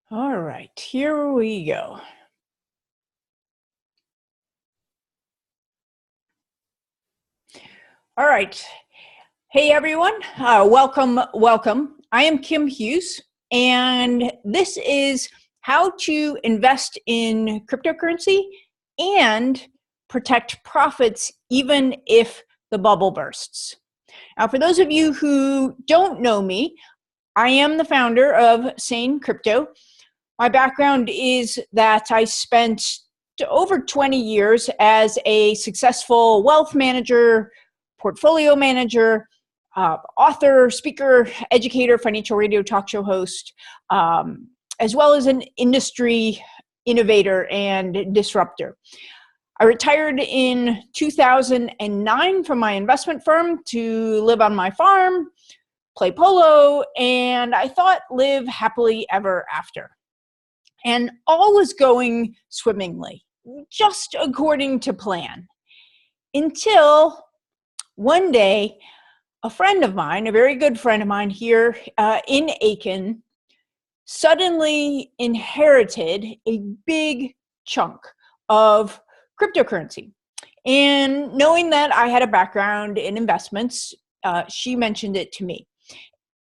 All right, here we go. All right. Hey, everyone. Welcome. I am Kim Hughes, and this is how to invest in cryptocurrency and protect profits even if the bubble bursts. Now, for those of you who don't know me, I am the founder of Sane Crypto. My background is that I spent over 20 years as a successful wealth manager, portfolio manager, author, speaker, educator, financial radio talk show host, as well as an industry innovator and disruptor. I retired in 2009 from my investment firm to live on my farm, play polo, and I thought live happily ever after. And all was going swimmingly, just according to plan, until one day, a friend of mine, a very good friend of mine here in Aiken, suddenly inherited a big chunk of cryptocurrency. And knowing that I had a background in investments, she mentioned it to me.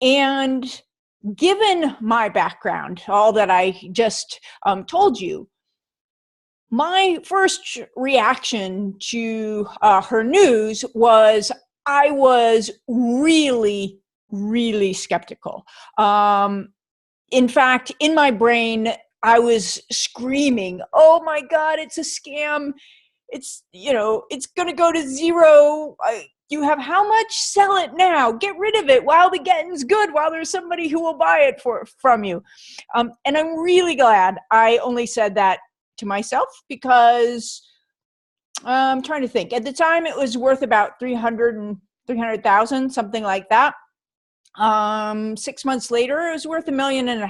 And given my background, all that I just told you, my first reaction to her news was I was really, really skeptical. In fact, in my brain, I was screaming, "Oh my God, it's a scam. It's going to go to zero. You have how much? Sell it now. Get rid of it while the getting's good, while there's somebody who will buy it from you." And I'm really glad I only said that to myself, because I'm trying to think. At the time, it was worth about 300,000, something like that. 6 months later, it was worth $1.5 million.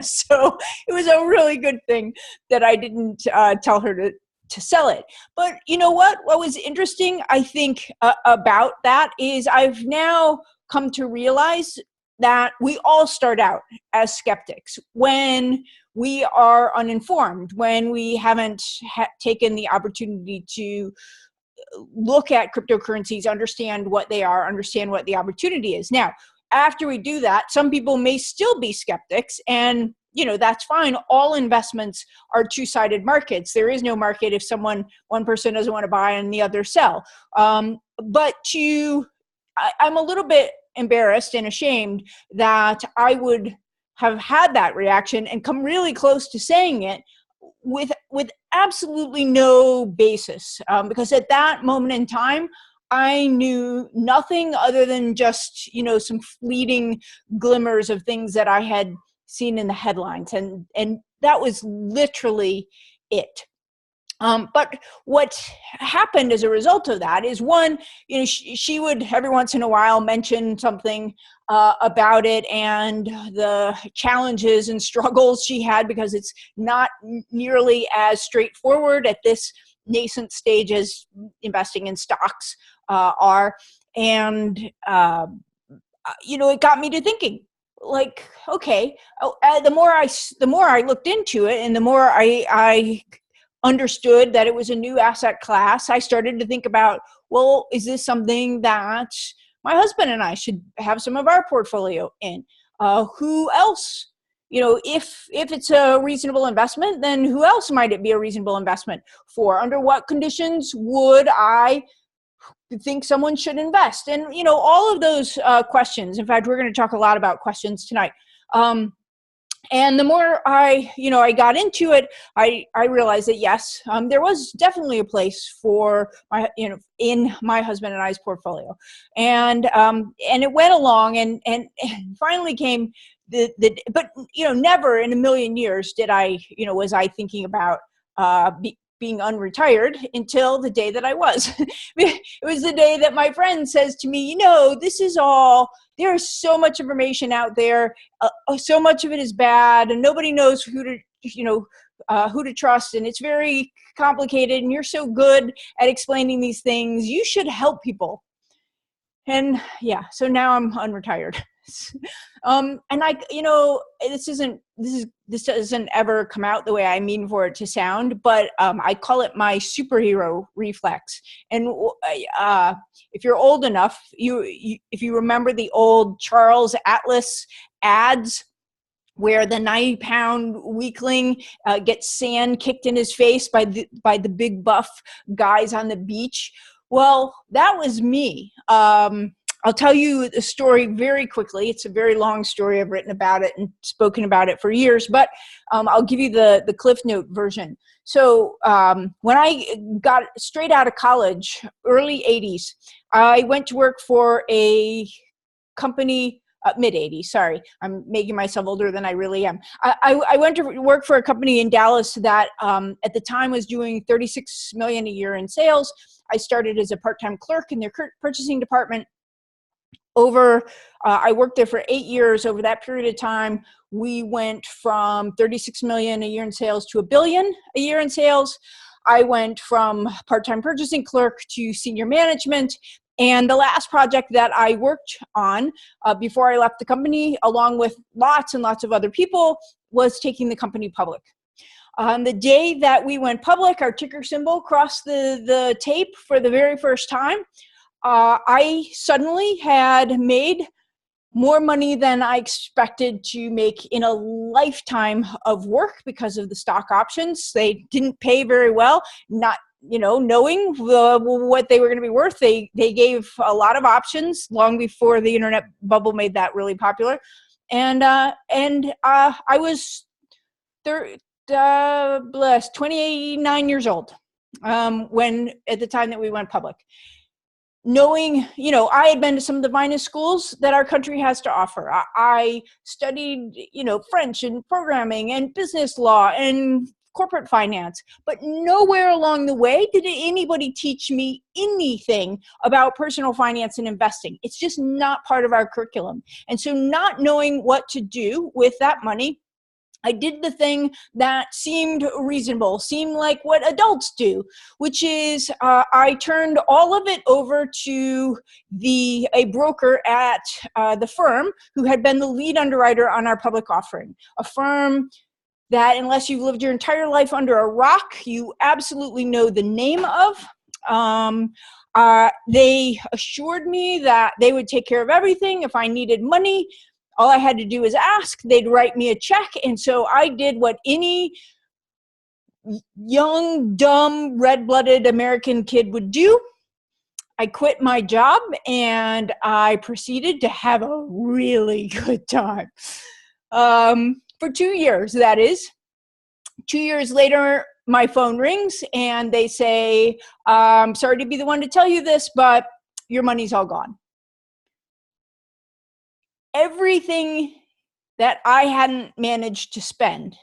So it was a really good thing that I didn't tell her to sell it. But you know what was interesting, I think, about that is I've now come to realize that we all start out as skeptics when we are uninformed, when we haven't taken the opportunity to look at cryptocurrencies, understand what they are, understand what the opportunity is. Now, after we do that, some people may still be skeptics, and that's fine. All investments are two-sided markets. There is no market if one person doesn't want to buy and the other sell. But I'm a little bit embarrassed and ashamed that I would have had that reaction and come really close to saying it with absolutely no basis, because at that moment in time, I knew nothing other than just some fleeting glimmers of things that I had seen in the headlines, and that was literally it. But what happened as a result of that is, one, she would every once in a while mention something about it and the challenges and struggles she had, because it's not nearly as straightforward at this nascent stage as investing in stocks are. And, it got me to thinking, like, okay, the more I looked into it, and the more I understood that it was a new asset class, I started to think about, well, is this something that my husband and I should have some of our portfolio in? Who else? If it's a reasonable investment, then who else might it be a reasonable investment for? Under what conditions would I think someone should invest? And all of those questions. In fact, we're going to talk a lot about questions tonight. And the more I got into it, I realized that yes, there was definitely a place for in my husband and I's portfolio, and it went along, and finally came but never in a million years did I was I thinking about being unretired until the day that I was. It was the day that my friend says to me, this is all, there's so much information out there. So much of it is bad, and nobody knows who to trust. And it's very complicated, and you're so good at explaining these things. You should help people. And yeah, so now I'm unretired. And this doesn't ever come out the way I mean for it to sound, but I call it my superhero reflex. And if you're old enough, if you remember the old Charles Atlas ads, where the 90-pound weakling gets sand kicked in his face by the big buff guys on the beach. Well, that was me. I'll tell you the story very quickly. It's a very long story. I've written about it and spoken about it for years, but I'll give you the Cliff Note version. So when I got straight out of college, early 80s, I went to work for a company, mid-80s, sorry. I'm making myself older than I really am. I went to work for a company in Dallas that at the time was doing $36 million a year in sales. I started as a part-time clerk in their purchasing department. I worked there for 8 years. Over that period of time, we went from 36 million a year in sales to $1 billion a year in sales. I went from part-time purchasing clerk to senior management. And the last project that I worked on before I left the company, along with lots and lots of other people, was taking the company public. On the day that we went public, our ticker symbol crossed the tape for the very first time. I suddenly had made more money than I expected to make in a lifetime of work because of the stock options. They didn't pay very well, not knowing what they were going to be worth. They gave a lot of options long before the internet bubble made that really popular. And I was 29 years old when at the time that we went public. Knowing, I had been to some of the finest schools that our country has to offer. I studied, French and programming and business law and corporate finance, but nowhere along the way did anybody teach me anything about personal finance and investing. It's just not part of our curriculum. And so not knowing what to do with that money, I did the thing that seemed reasonable, seemed like what adults do, which is I turned all of it over to a broker at the firm who had been the lead underwriter on our public offering, a firm that, unless you've lived your entire life under a rock, you absolutely know the name of. They assured me that they would take care of everything. If I needed money, all I had to do was ask. They'd write me a check. And so I did what any young, dumb, red-blooded American kid would do. I quit my job and I proceeded to have a really good time. For 2 years, that is. 2 years later, my phone rings and they say, I'm sorry to be the one to tell you this, but your money's all gone. Everything that I hadn't managed to spend,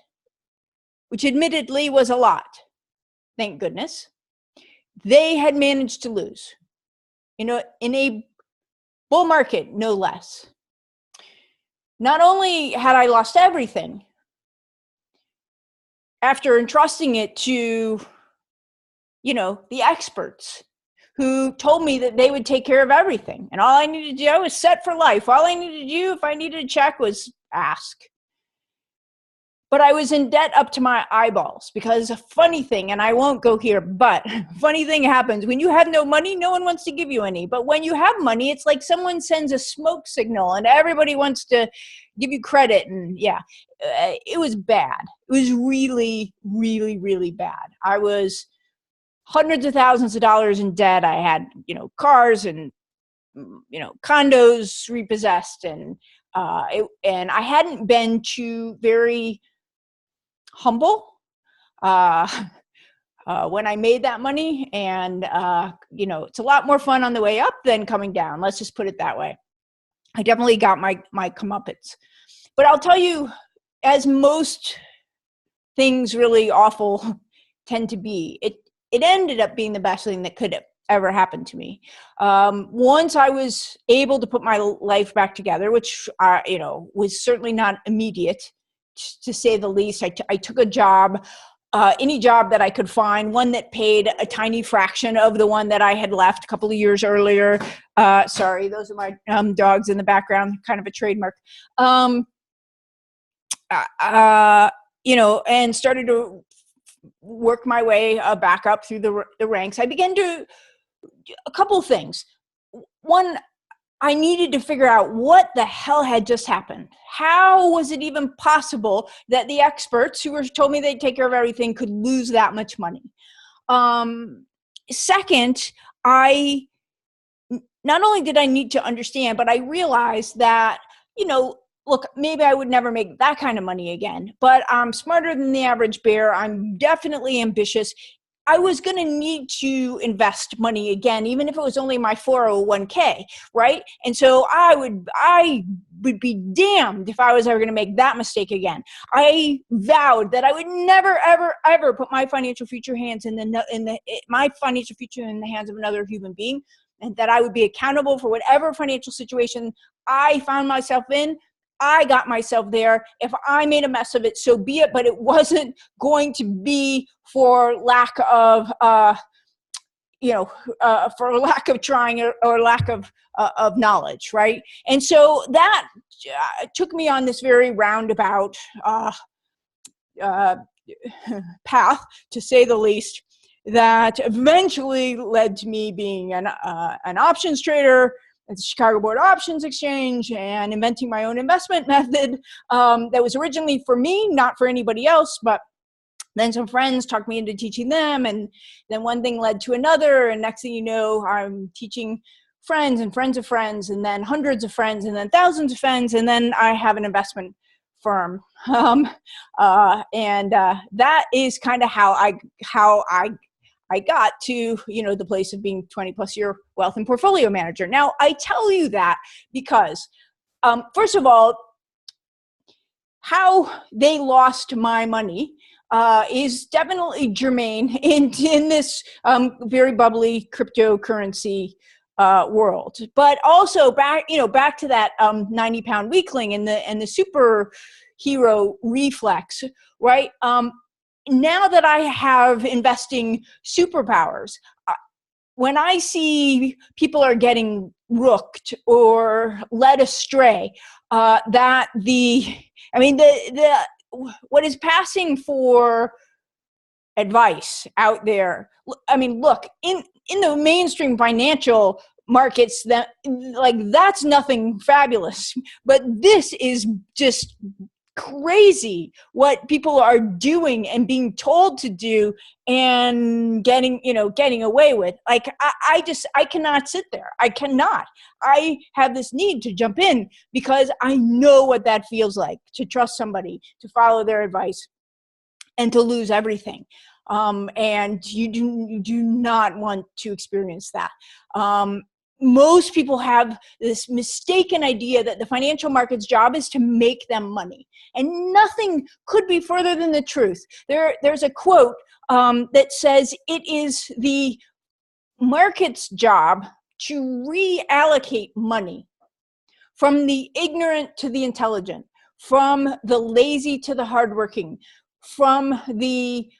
which admittedly was a lot, thank goodness, they had managed to lose, in a bull market, no less. Not only had I lost everything, after entrusting it to, the experts who told me that they would take care of everything. And all I needed to do, I was set for life. All I needed to do, if I needed a check, was ask. But I was in debt up to my eyeballs because a funny thing, and I won't go here, but funny thing happens. When you have no money, no one wants to give you any. But when you have money, it's like someone sends a smoke signal and everybody wants to give you credit. And yeah, it was bad. It was really, really, really bad. I was hundreds of thousands of dollars in debt. I had, cars and, condos repossessed. And I hadn't been too very humble when I made that money. And, it's a lot more fun on the way up than coming down. Let's just put it that way. I definitely got my comeuppance. But I'll tell you, as most things really awful tend to be, it ended up being the best thing that could have ever happened to me. Once I was able to put my life back together, which, was certainly not immediate, to say the least. I took a job any job that I could find, one that paid a tiny fraction of the one that I had left a couple of years earlier. Sorry, those are my dogs in the background, kind of a trademark. And started to work my way back up through the ranks. I began to a couple of things. One, I needed to figure out what the hell had just happened. How was it even possible that the experts who were told me they'd take care of everything could lose that much money? Second, not only did I need to understand, but I realized that, look, maybe I would never make that kind of money again, but I'm smarter than the average bear. I'm definitely ambitious. I was going to need to invest money again, even if it was only my 401k, right? And so I would be damned if I was ever going to make that mistake again. I vowed that I would never, ever, ever put my financial future in my financial future in the hands of another human being, and that I would be accountable for whatever financial situation I found myself in. I got myself there. If I made a mess of it, so be it, but it wasn't going to be for lack of, for lack of trying or lack of knowledge, right? And so that took me on this very roundabout path, to say the least, that eventually led to me being an options trader at the Chicago Board Options Exchange, and inventing my own investment method that was originally for me, not for anybody else. But then some friends talked me into teaching them, and then one thing led to another, and next thing you know, I'm teaching friends and friends of friends, and then hundreds of friends, and then thousands of friends, and then I have an investment firm. That is kind of how I got to, the place of being 20 plus year wealth and portfolio manager. Now, I tell you that because, first of all, how they lost my money is definitely germane in this very bubbly cryptocurrency world. But also back to that 90-pound weakling and the superhero reflex, right? Now that I have investing superpowers, when I see people are getting rooked or led astray, what is passing for advice out there. I mean, look, in the mainstream financial markets, that's nothing fabulous, but this is just crazy what people are doing and being told to do and getting away with. Like, I cannot sit there. I cannot. I have this need to jump in because I know what that feels like, to trust somebody, to follow their advice, and to lose everything. And you do not want to experience that. Most people have this mistaken idea that the financial market's job is to make them money. And nothing could be further than the truth. There's a quote that says it is the market's job to reallocate money from the ignorant to the intelligent, from the lazy to the hardworking, from the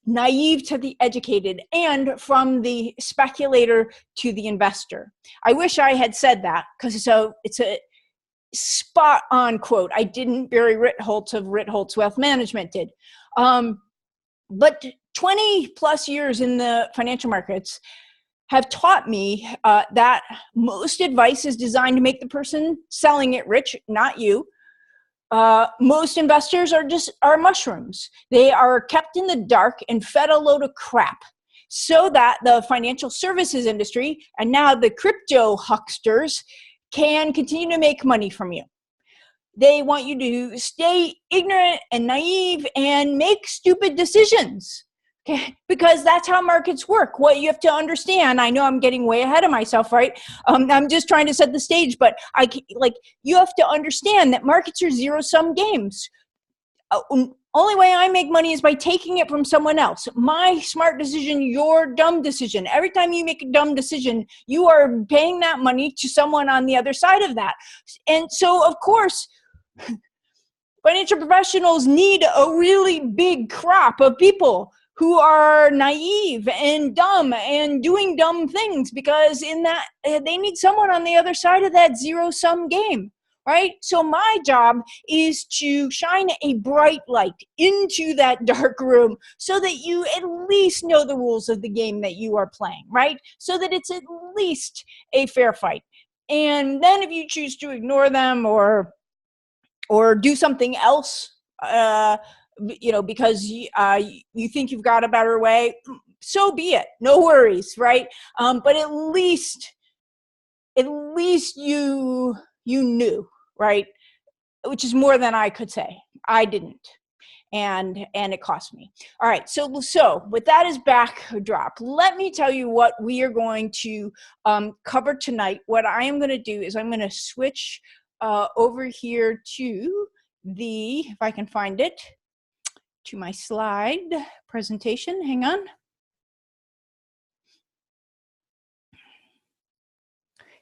naive to the educated, and from the speculator to the investor. I wish I had said that, because it's a spot on quote. I didn't. Barry Ritholtz of Ritholtz Wealth Management did. But 20 plus years in the financial markets have taught me that most advice is designed to make the person selling it rich, not you. Most investors are mushrooms. They are kept in the dark and fed a load of crap so that the financial services industry and now the crypto hucksters can continue to make money from you. They want you to stay ignorant and naive and make stupid decisions. Okay, because that's how markets work. What you have to understand, I know I'm getting way ahead of myself, right? I'm just trying to set the stage, but you have to understand that markets are zero-sum games. Only way I make money is by taking it from someone else. My smart decision, your dumb decision. Every time you make a dumb decision, you are paying that money to someone on the other side of that. And so, of course, Financial professionals need a really big crop of people who are naive and dumb and doing dumb things, because in that they need someone on the other side of that zero-sum game, right? So my job is to shine a bright light into that dark room so that you at least know the rules of the game that you are playing, right? So that it's at least a fair fight. And then if you choose to ignore them or do something else, because you think you've got a better way, so be it. No worries, right? But at least you knew, right? Which is more than I could say. I didn't, and it cost me. All right, so with that as backdrop, let me tell you what we are going to cover tonight. What I am going to do is I'm going to switch over here to if I can find it, to my slide presentation. Hang on.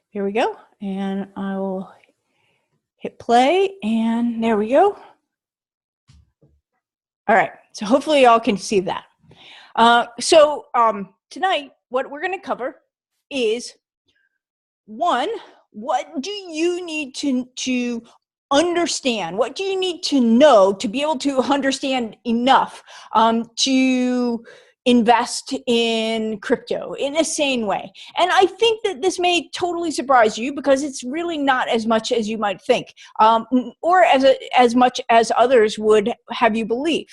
Here we go. And I will hit play, and there we go. All right, so hopefully y'all can see that. Tonight, what we're going to cover is, one, what do you need to understand? What do you need to know to be able to understand enough to invest in crypto in a sane way? And I think that this may totally surprise you, because it's really not as much as you might think, or as much as others would have you believe.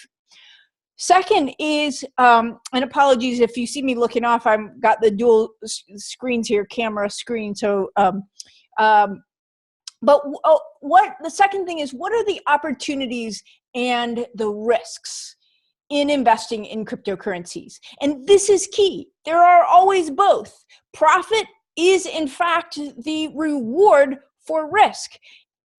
Second is, and apologies if you see me looking off, I've got the dual screens here, camera screen. So, but what the second thing is, what are the opportunities and the risks in investing in cryptocurrencies? And this is key. There are always both. Profit is, in fact, the reward for risk.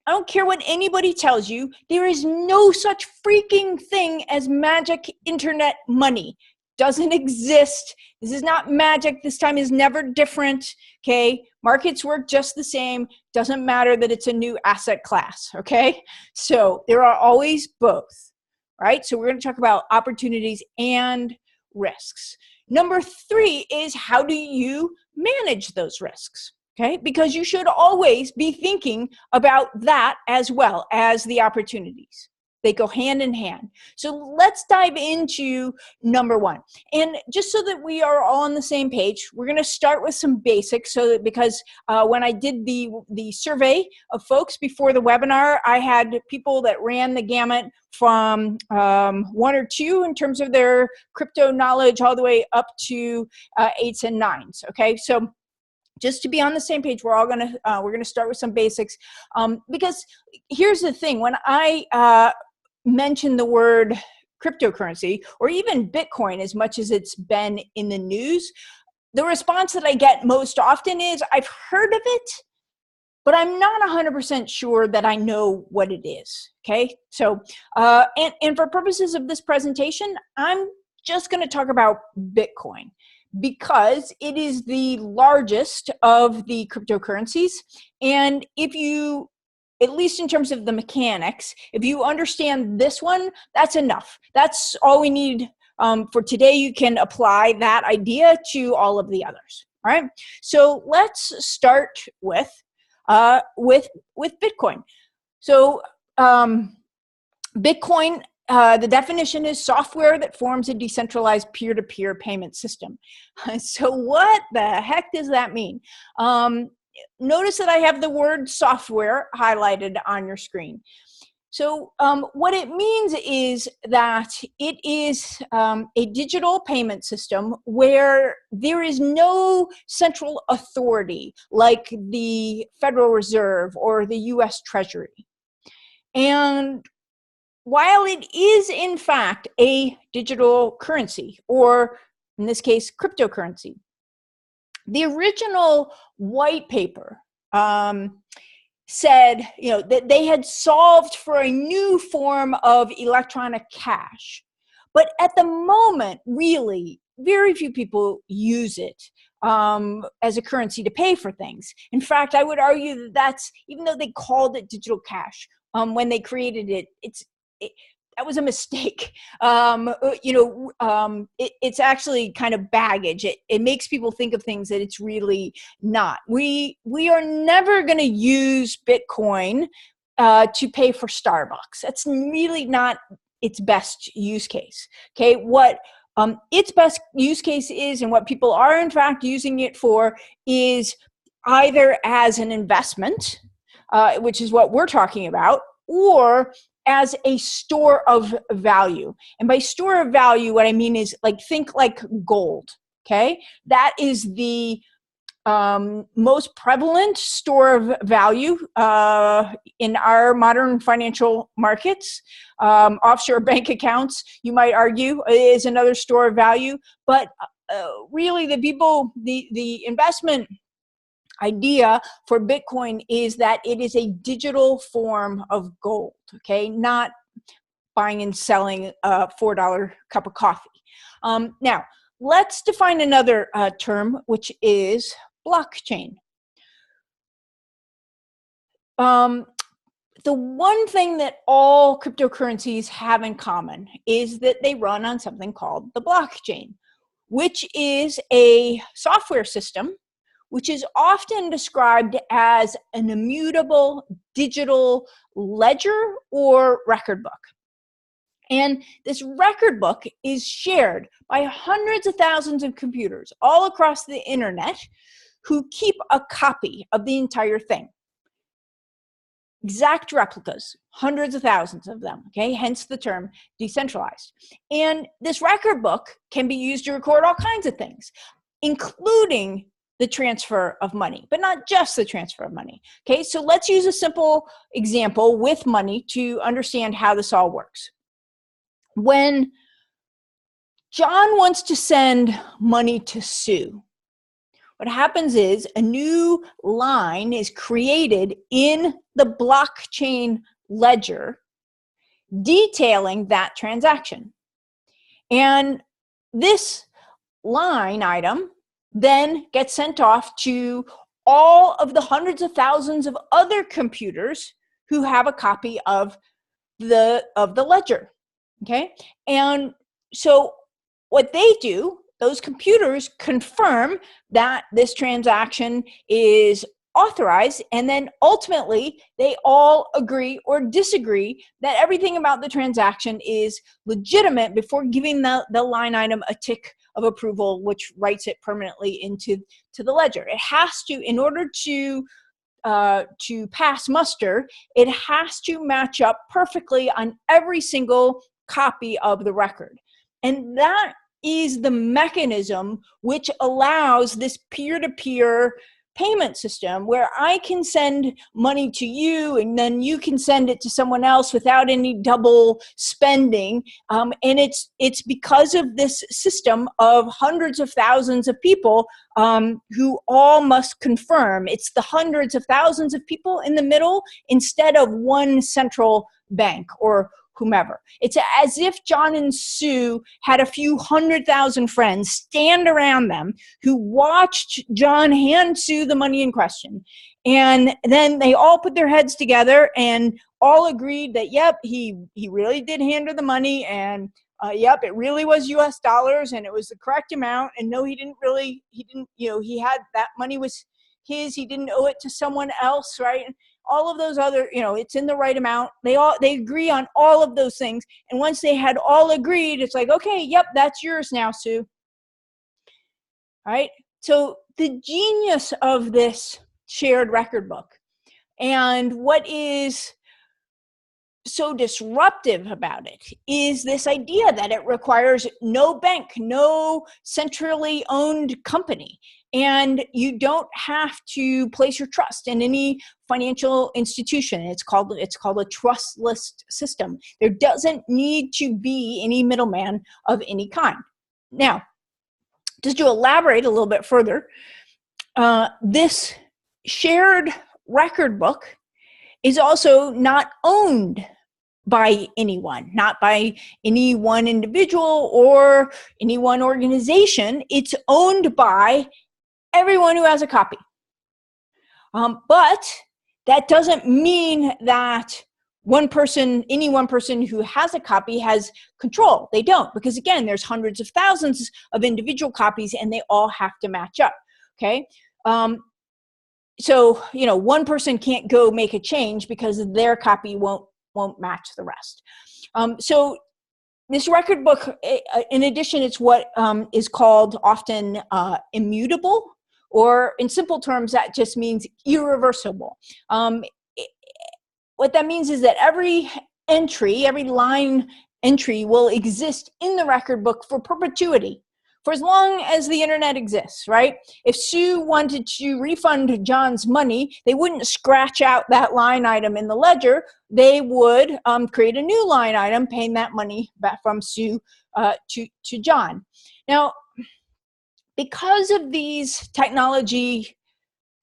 I don't care what anybody tells you. There is no such freaking thing as magic internet money. Doesn't exist. This is not magic. This time is never different. Okay. Markets work just the same. Doesn't matter that it's a new asset class. Okay. So there are always both, right? So we're going to talk about opportunities and risks. Number 3 is, how do you manage those risks? Okay, because you should always be thinking about that as well as the opportunities. They go hand in hand. So let's dive into number 1. And just so that we are all on the same page, we're going to start with some basics. So that, because when I did the survey of folks before the webinar, I had people that ran the gamut from 1 or 2 in terms of their crypto knowledge, all the way up to 8s and 9s. Okay, so just to be on the same page, we're gonna start with some basics, because here's the thing: when I mention the word cryptocurrency, or even Bitcoin, as much as it's been in the news, the response that I get most often is, "I've heard of it, but I'm not 100% sure that I know what it is." Okay, so and for purposes of this presentation, I'm just going to talk about Bitcoin, because it is the largest of the cryptocurrencies. And if you, at least in terms of the mechanics, if you understand this one, that's enough. That's all we need for today. You can apply that idea to all of the others. All right. So let's start with Bitcoin. So Bitcoin, the definition is software that forms a decentralized peer-to-peer payment system. So what the heck does that mean? Notice that I have the word software highlighted on your screen. So what it means is that it is a digital payment system where there is no central authority like the Federal Reserve or the US Treasury. And while it is, in fact, a digital currency, or in this case, cryptocurrency, the original white paper said, that they had solved for a new form of electronic cash. But at the moment, really, very few people use it as a currency to pay for things. In fact, I would argue that even though they called it digital cash, when they created it. That was a mistake. It's actually kind of baggage. It makes people think of things that it's really not. We are never going to use Bitcoin to pay for Starbucks. That's really not its best use case. Okay, what its best use case is, and what people are in fact using it for, is either as an investment, which is what we're talking about, or as a store of value. And by store of value, what I mean is, think like gold. Okay, that is the most prevalent store of value in our modern financial markets. Offshore bank accounts, you might argue, is another store of value. But really, the investment idea for Bitcoin is that it is a digital form of gold, okay? Not buying and selling a $4 cup of coffee. Now, let's define another term, which is blockchain. The one thing that all cryptocurrencies have in common is that they run on something called the blockchain, which is a software system which is often described as an immutable digital ledger or record book. And this record book is shared by hundreds of thousands of computers all across the internet who keep a copy of the entire thing. Exact replicas, hundreds of thousands of them, okay? Hence the term decentralized. And this record book can be used to record all kinds of things, including the transfer of money, but not just the transfer of money. Okay, so let's use a simple example with money to understand how this all works. When John wants to send money to Sue, what happens is a new line is created in the blockchain ledger detailing that transaction. And this line item then gets sent off to all of the hundreds of thousands of other computers who have a copy of the ledger. Okay, and so what they do, those computers confirm that this transaction is authorized, and then ultimately they all agree or disagree that everything about the transaction is legitimate before giving the line item a tick of approval, which writes it permanently into the ledger. It has to, in order to pass muster, it has to match up perfectly on every single copy of the record. And that is the mechanism which allows this peer-to-peer payment system where I can send money to you and then you can send it to someone else without any double spending. And it's because of this system of hundreds of thousands of people who all must confirm. It's the hundreds of thousands of people in the middle instead of one central bank or whomever. It's as if John and Sue had a few 100,000 friends stand around them who watched John hand Sue the money in question. And then they all put their heads together and all agreed that, yep, he really did hand her the money, and yep, it really was US dollars and it was the correct amount. And no, he had that money was his, he didn't owe it to someone else, right? All of those other, it's in the right amount. They agree on all of those things. And once they had all agreed, it's like, okay, yep, that's yours now, Sue. All right. So the genius of this shared record book, and what is so disruptive about it, is this idea that it requires no bank, no centrally owned company. And you don't have to place your trust in any financial institution. It's called a trustless system. There doesn't need to be any middleman of any kind. Now, just to elaborate a little bit further, this shared record book is also not owned by anyone, not by any one individual or any one organization. It's owned by everyone who has a copy. But that doesn't mean that any one person who has a copy has control. They don't, because again, there's hundreds of thousands of individual copies and they all have to match up. Okay. So, one person can't go make a change because their copy won't match the rest. So this record book, in addition, it's what is called often immutable, or in simple terms, that just means irreversible. What that means is that every line entry will exist in the record book for perpetuity, for as long as the internet exists, right? If Sue wanted to refund John's money, they wouldn't scratch out that line item in the ledger. They would create a new line item paying that money back from Sue to John. Now, because of these technology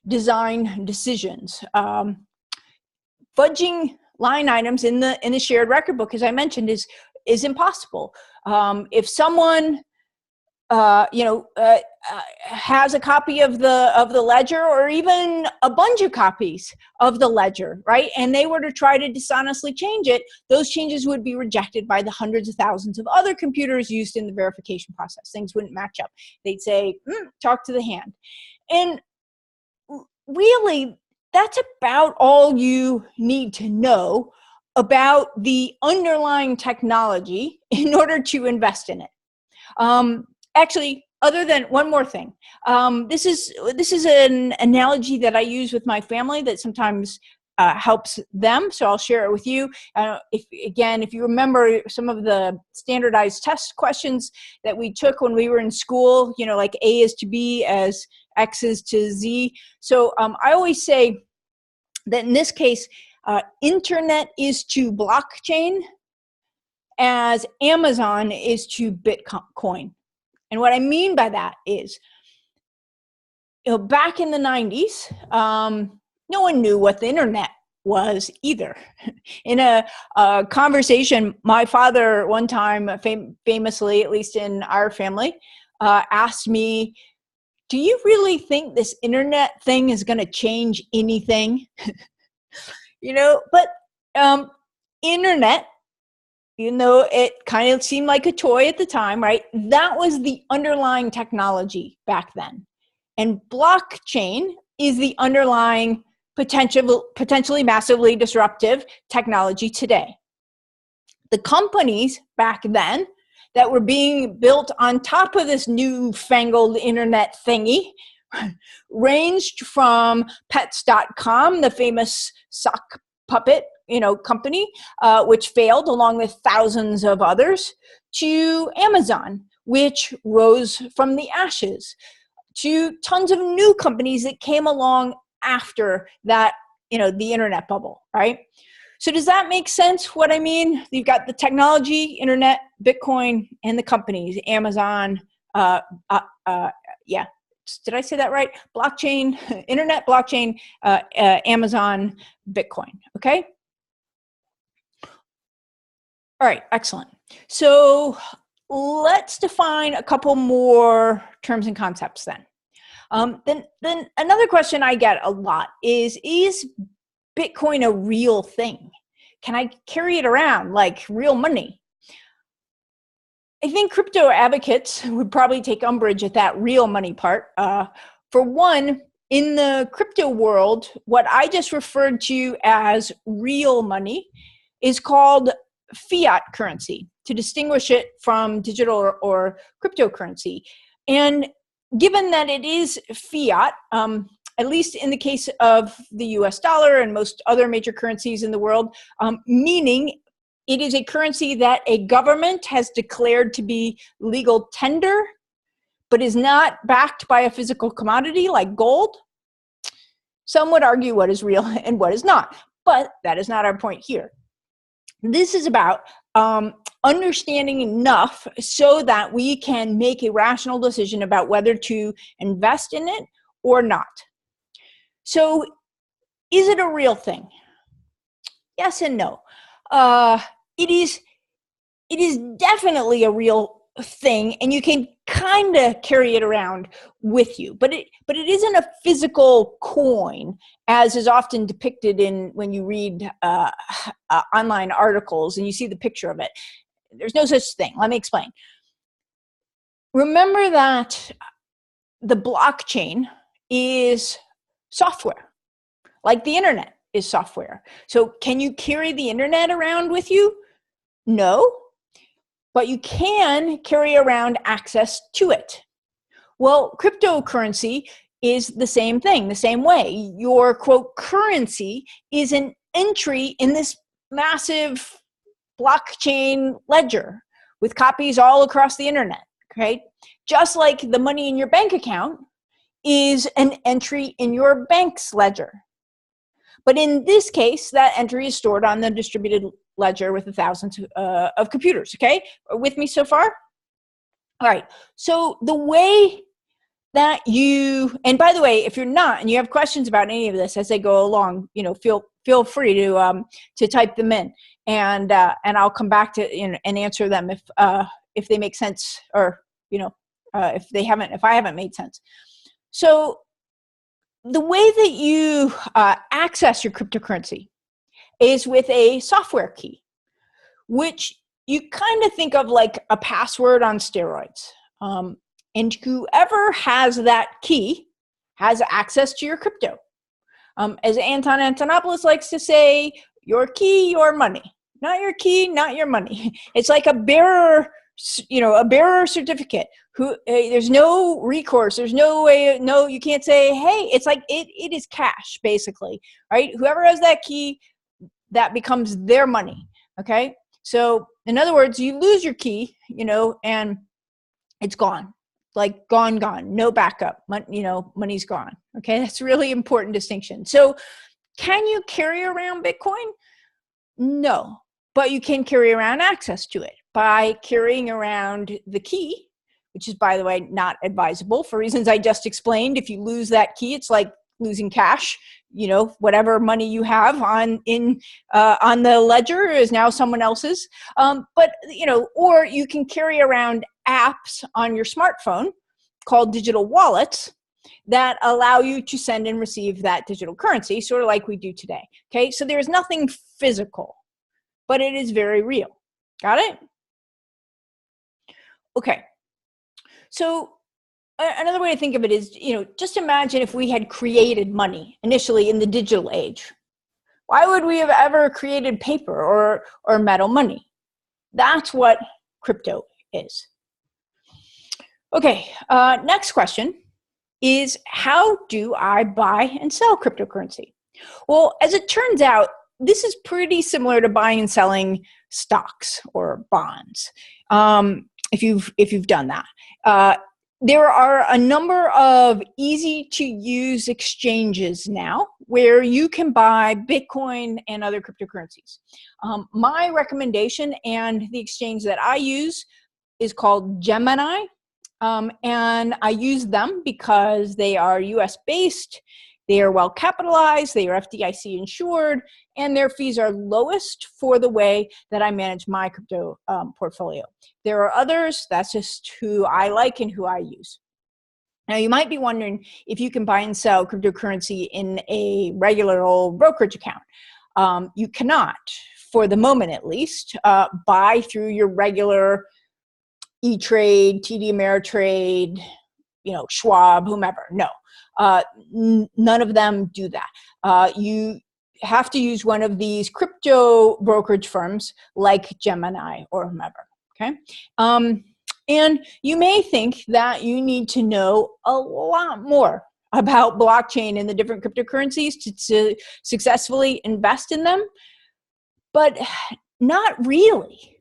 design decisions, fudging line items in the shared record book, as I mentioned, is impossible. If someone has a copy of the ledger, or even a bunch of copies of the ledger, right, and they were to try to dishonestly change it, those changes would be rejected by the hundreds of thousands of other computers used in the verification process. Things wouldn't match up. They'd say, talk to the hand. And really, that's about all you need to know about the underlying technology in order to invest in it. Actually, other than one more thing, this is an analogy that I use with my family that sometimes helps them, so I'll share it with you. If you remember some of the standardized test questions that we took when we were in school, like A is to B as X is to Z. So I always say that in this case, internet is to blockchain as Amazon is to Bitcoin. And what I mean by that is, back in the 90s, no one knew what the internet was either. In a conversation, my father one time famously, at least in our family, asked me, do you really think this internet thing is going to change anything? But internet, even though it kind of seemed like a toy at the time, right? That was the underlying technology back then. And blockchain is the underlying potentially massively disruptive technology today. The companies back then that were being built on top of this newfangled internet thingy ranged from Pets.com, the famous sock puppet company, which failed along with thousands of others, to Amazon, which rose from the ashes, to tons of new companies that came along after that, the internet bubble, right? So does that make sense what I mean? You've got the technology, internet, Bitcoin, and the companies, Amazon, yeah. Did I say that right? Blockchain, internet, blockchain, Amazon, Bitcoin, okay? All right, excellent. So let's define a couple more terms and concepts then. Then another question I get a lot is Bitcoin a real thing? Can I carry it around like real money? I think crypto advocates would probably take umbrage at that real money part. For one, in the crypto world, what I just referred to as real money is called fiat currency, to distinguish it from digital or cryptocurrency. And given that it is fiat, at least in the case of the US dollar and most other major currencies in the world, meaning it is a currency that a government has declared to be legal tender, but is not backed by a physical commodity like gold. Some would argue what is real and what is not, but that is not our point here. This is about understanding enough so that we can make a rational decision about whether to invest in it or not. So is it a real thing? Yes and no. It is definitely a real thing, and you can kind kind of carry it around with you, but it isn't a physical coin as is often depicted in when you read online articles and you see the picture of it. There's no such thing. Let me explain. Remember that the blockchain is software, like the internet is software. So can you carry the internet around with you? No, but you can carry around access to it. Well, cryptocurrency is the same thing, the same way. Your quote currency is an entry in this massive blockchain ledger with copies all across the internet, okay? Just like the money in your bank account is an entry in your bank's ledger. But in this case, that entry is stored on the distributed ledger with thousands of computers, okay? With me so far? All right, so the way that you, and by the way, if you're not, and you have questions about any of this as they go along, feel free to type them in, and I'll come back to and answer them if they make sense, or if I haven't made sense. So the way that you access your cryptocurrency is with a software key, which you kind of think of like a password on steroids. And whoever has that key has access to your crypto. As Anton Antonopoulos likes to say, your key, your money. Not your key, not your money. It's like a bearer certificate. There's no recourse. There's no way. No, you can't say, hey. It's like it is cash, basically, right? Whoever has that key, that becomes their money. Okay. So in other words, you lose your key, and it's gone. Like gone, no backup. Money's gone. Okay, that's a really important distinction. So, can you carry around Bitcoin? No, but you can carry around access to it by carrying around the key, which is, by the way, not advisable for reasons I just explained. If you lose that key, it's like losing cash. Whatever money you have on the ledger is now someone else's. Or you can carry around apps on your smartphone called digital wallets that allow you to send and receive that digital currency, sort of like we do today. Okay, so there's nothing physical, but it is very real. Got it? Okay. So another way to think of it is, just imagine if we had created money initially in the digital age. Why would we have ever created paper or metal money? That's what crypto is. Okay, next question is, how do I buy and sell cryptocurrency? Well, as it turns out, this is pretty similar to buying and selling stocks or bonds, if you've done that. There are a number of easy-to-use exchanges now where you can buy Bitcoin and other cryptocurrencies. My recommendation and the exchange that I use is called Gemini, and I use them because they are US-based, they are well capitalized, they are FDIC insured, and their fees are lowest for the way that I manage my crypto portfolio. There are others, that's just who I like and who I use. Now, you might be wondering if you can buy and sell cryptocurrency in a regular old brokerage account. You cannot, for the moment at least, buy through your regular E-Trade, TD Ameritrade, Schwab, whomever. No, none of them do that. You have to use one of these crypto brokerage firms like Gemini or whomever. Okay. And you may think that you need to know a lot more about blockchain and the different cryptocurrencies to successfully invest in them, but not really.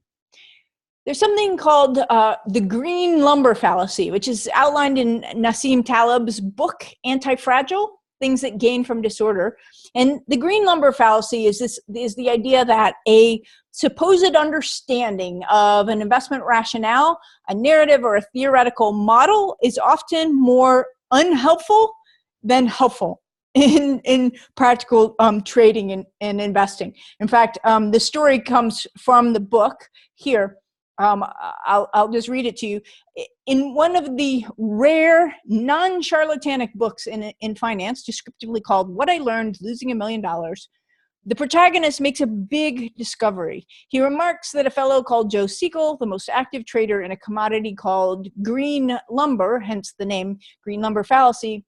There's something called the green lumber fallacy, which is outlined in Nassim Taleb's book, Anti-Fragile, Things That Gain from Disorder. And the green lumber fallacy is the idea that a supposed understanding of an investment rationale, a narrative, or a theoretical model is often more unhelpful than helpful in practical trading and investing. In fact, the story comes from the book here. I'll just read it to you. In one of the rare non-charlatanic books in finance, descriptively called What I Learned Losing $1 Million, the protagonist makes a big discovery. He remarks that a fellow called Joe Siegel, the most active trader in a commodity called green lumber, hence the name green lumber fallacy,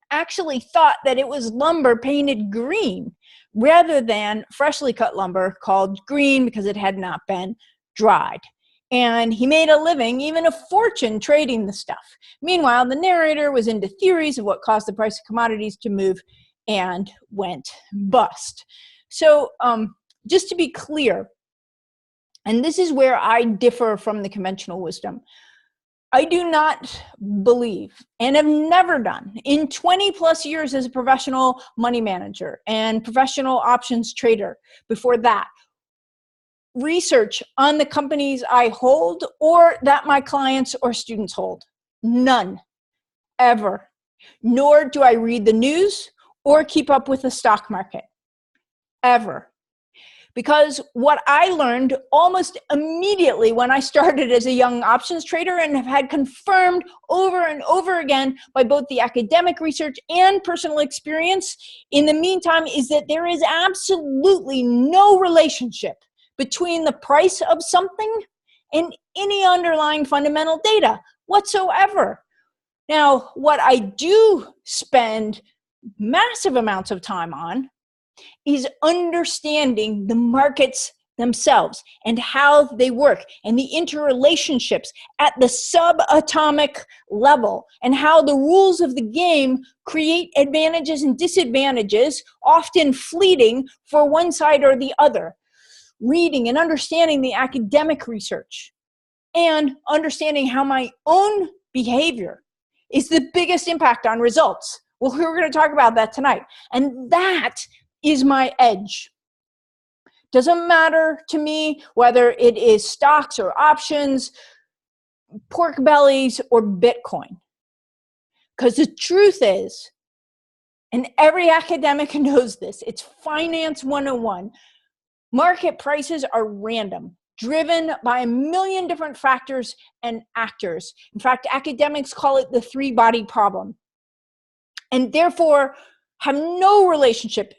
actually thought that it was lumber painted green rather than freshly cut lumber called green because it had not been dried. And he made a living, even a fortune, trading the stuff. Meanwhile, the narrator was into theories of what caused the price of commodities to move and went bust. So just to be clear, and this is where I differ from the conventional wisdom, I do not believe, and have never done, in 20 plus years as a professional money manager and professional options trader before that, research on the companies I hold or that my clients or students hold. None, ever. Nor do I read the news or keep up with the stock market, ever. Because what I learned almost immediately when I started as a young options trader and have had confirmed over and over again by both the academic research and personal experience in the meantime is that there is absolutely no relationship between the price of something and any underlying fundamental data whatsoever. Now, what I do spend massive amounts of time on is understanding the markets themselves and how they work and the interrelationships at the subatomic level and how the rules of the game create advantages and disadvantages, often fleeting for one side or the other. Reading and understanding the academic research and understanding how my own behavior is the biggest impact on results. Well, we're going to talk about that tonight. And that is my edge. Doesn't matter to me whether it is stocks or options, pork bellies or Bitcoin. Because the truth is, and every academic knows this, it's Finance 101. Market prices are random, driven by a million different factors and actors. In fact, academics call it the three-body problem, and therefore have no relationship,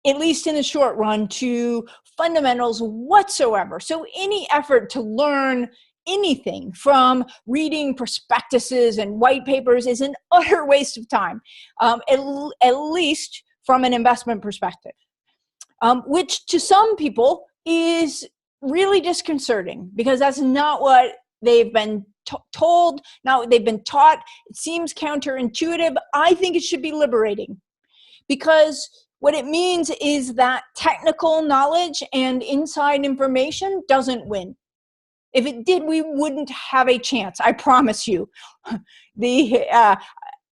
at least in the short run, to fundamentals whatsoever. So any effort to learn anything from reading prospectuses and white papers is an utter waste of time, at least from an investment perspective. Which to some people is really disconcerting because that's not what they've been told, not what they've been taught. It seems counterintuitive. I think it should be liberating because what it means is that technical knowledge and inside information doesn't win. If it did, we wouldn't have a chance, I promise you. Yeah,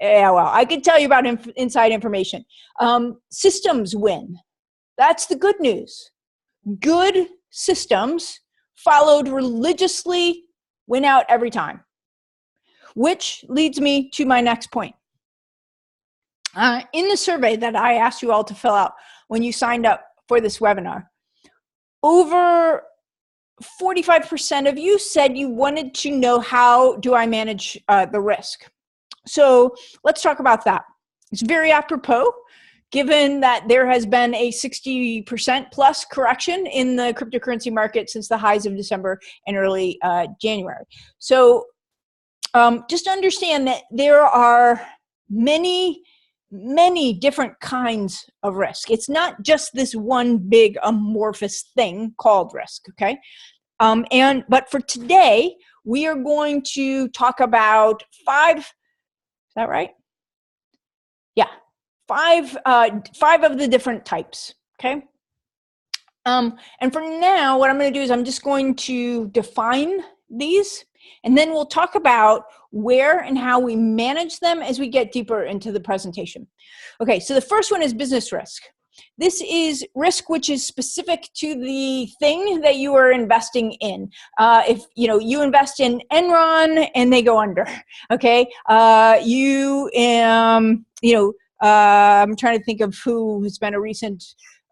well, I could tell you about inside information. Systems win. That's the good news. Good systems followed religiously win out every time. Which leads me to my next point. In the survey that I asked you all to fill out when you signed up for this webinar, over 45% of you said you wanted to know how do I manage the risk. So let's talk about that. It's very apropos, given that there has been a 60% plus correction in the cryptocurrency market since the highs of December and early January. So just understand that there are many different kinds of risk. It's not just this one big amorphous thing called risk, okay? But for today, we are going to talk about five, is that right? Yeah. Five of the different types, okay? And for now, what I'm going to do is I'm just going to define these, and then we'll talk about where and how we manage them as we get deeper into the presentation. Okay, so the first one is business risk. This is risk which is specific to the thing that you are investing in. If you invest in Enron and they go under, okay? I'm trying to think of who has been a recent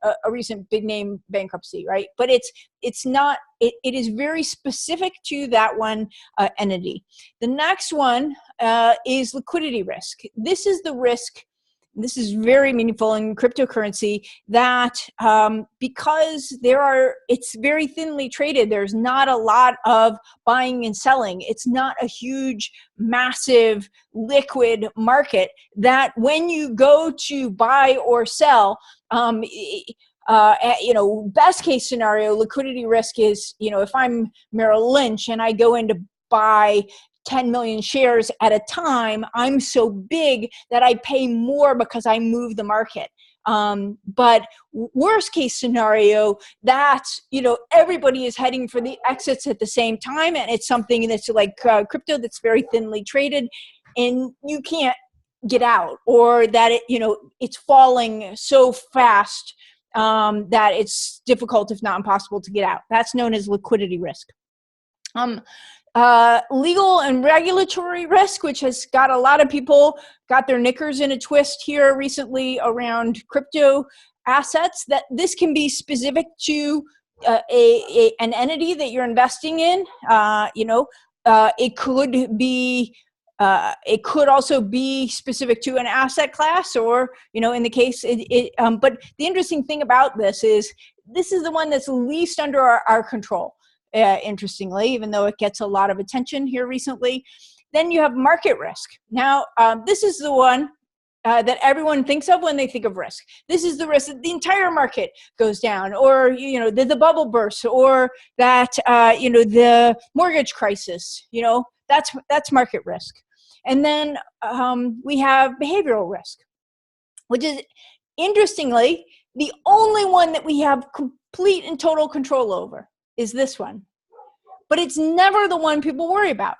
a recent big name bankruptcy, right? But it's not, it is very specific to that one entity. The next one is liquidity risk. This is the risk. This is very meaningful in cryptocurrency, that because it's very thinly traded, there's not a lot of buying and selling. It's not a huge, massive, liquid market that when you go to buy or sell, best case scenario, liquidity risk is, if I'm Merrill Lynch and I go in to buy 10 million shares at a time, I'm so big that I pay more because I move the market. But worst case scenario, that's, everybody is heading for the exits at the same time. And it's something that's like crypto that's very thinly traded and you can't get out, or that it's falling so fast that it's difficult, if not impossible, to get out. That's known as liquidity risk. Legal and regulatory risk, which has got a lot of people got their knickers in a twist here recently around crypto assets, that this can be specific to an entity that you're investing in. It could also be specific to an asset class, or, in the case, but the interesting thing about this is the one that's least under our control. Interestingly, even though it gets a lot of attention here recently. Then you have market risk. Now, this is the one that everyone thinks of when they think of risk. This is the risk that the entire market goes down, or the bubble bursts, or that the mortgage crisis. That's market risk. And then we have behavioral risk, which is, interestingly, the only one that we have complete and total control over is this one. But it's never the one people worry about.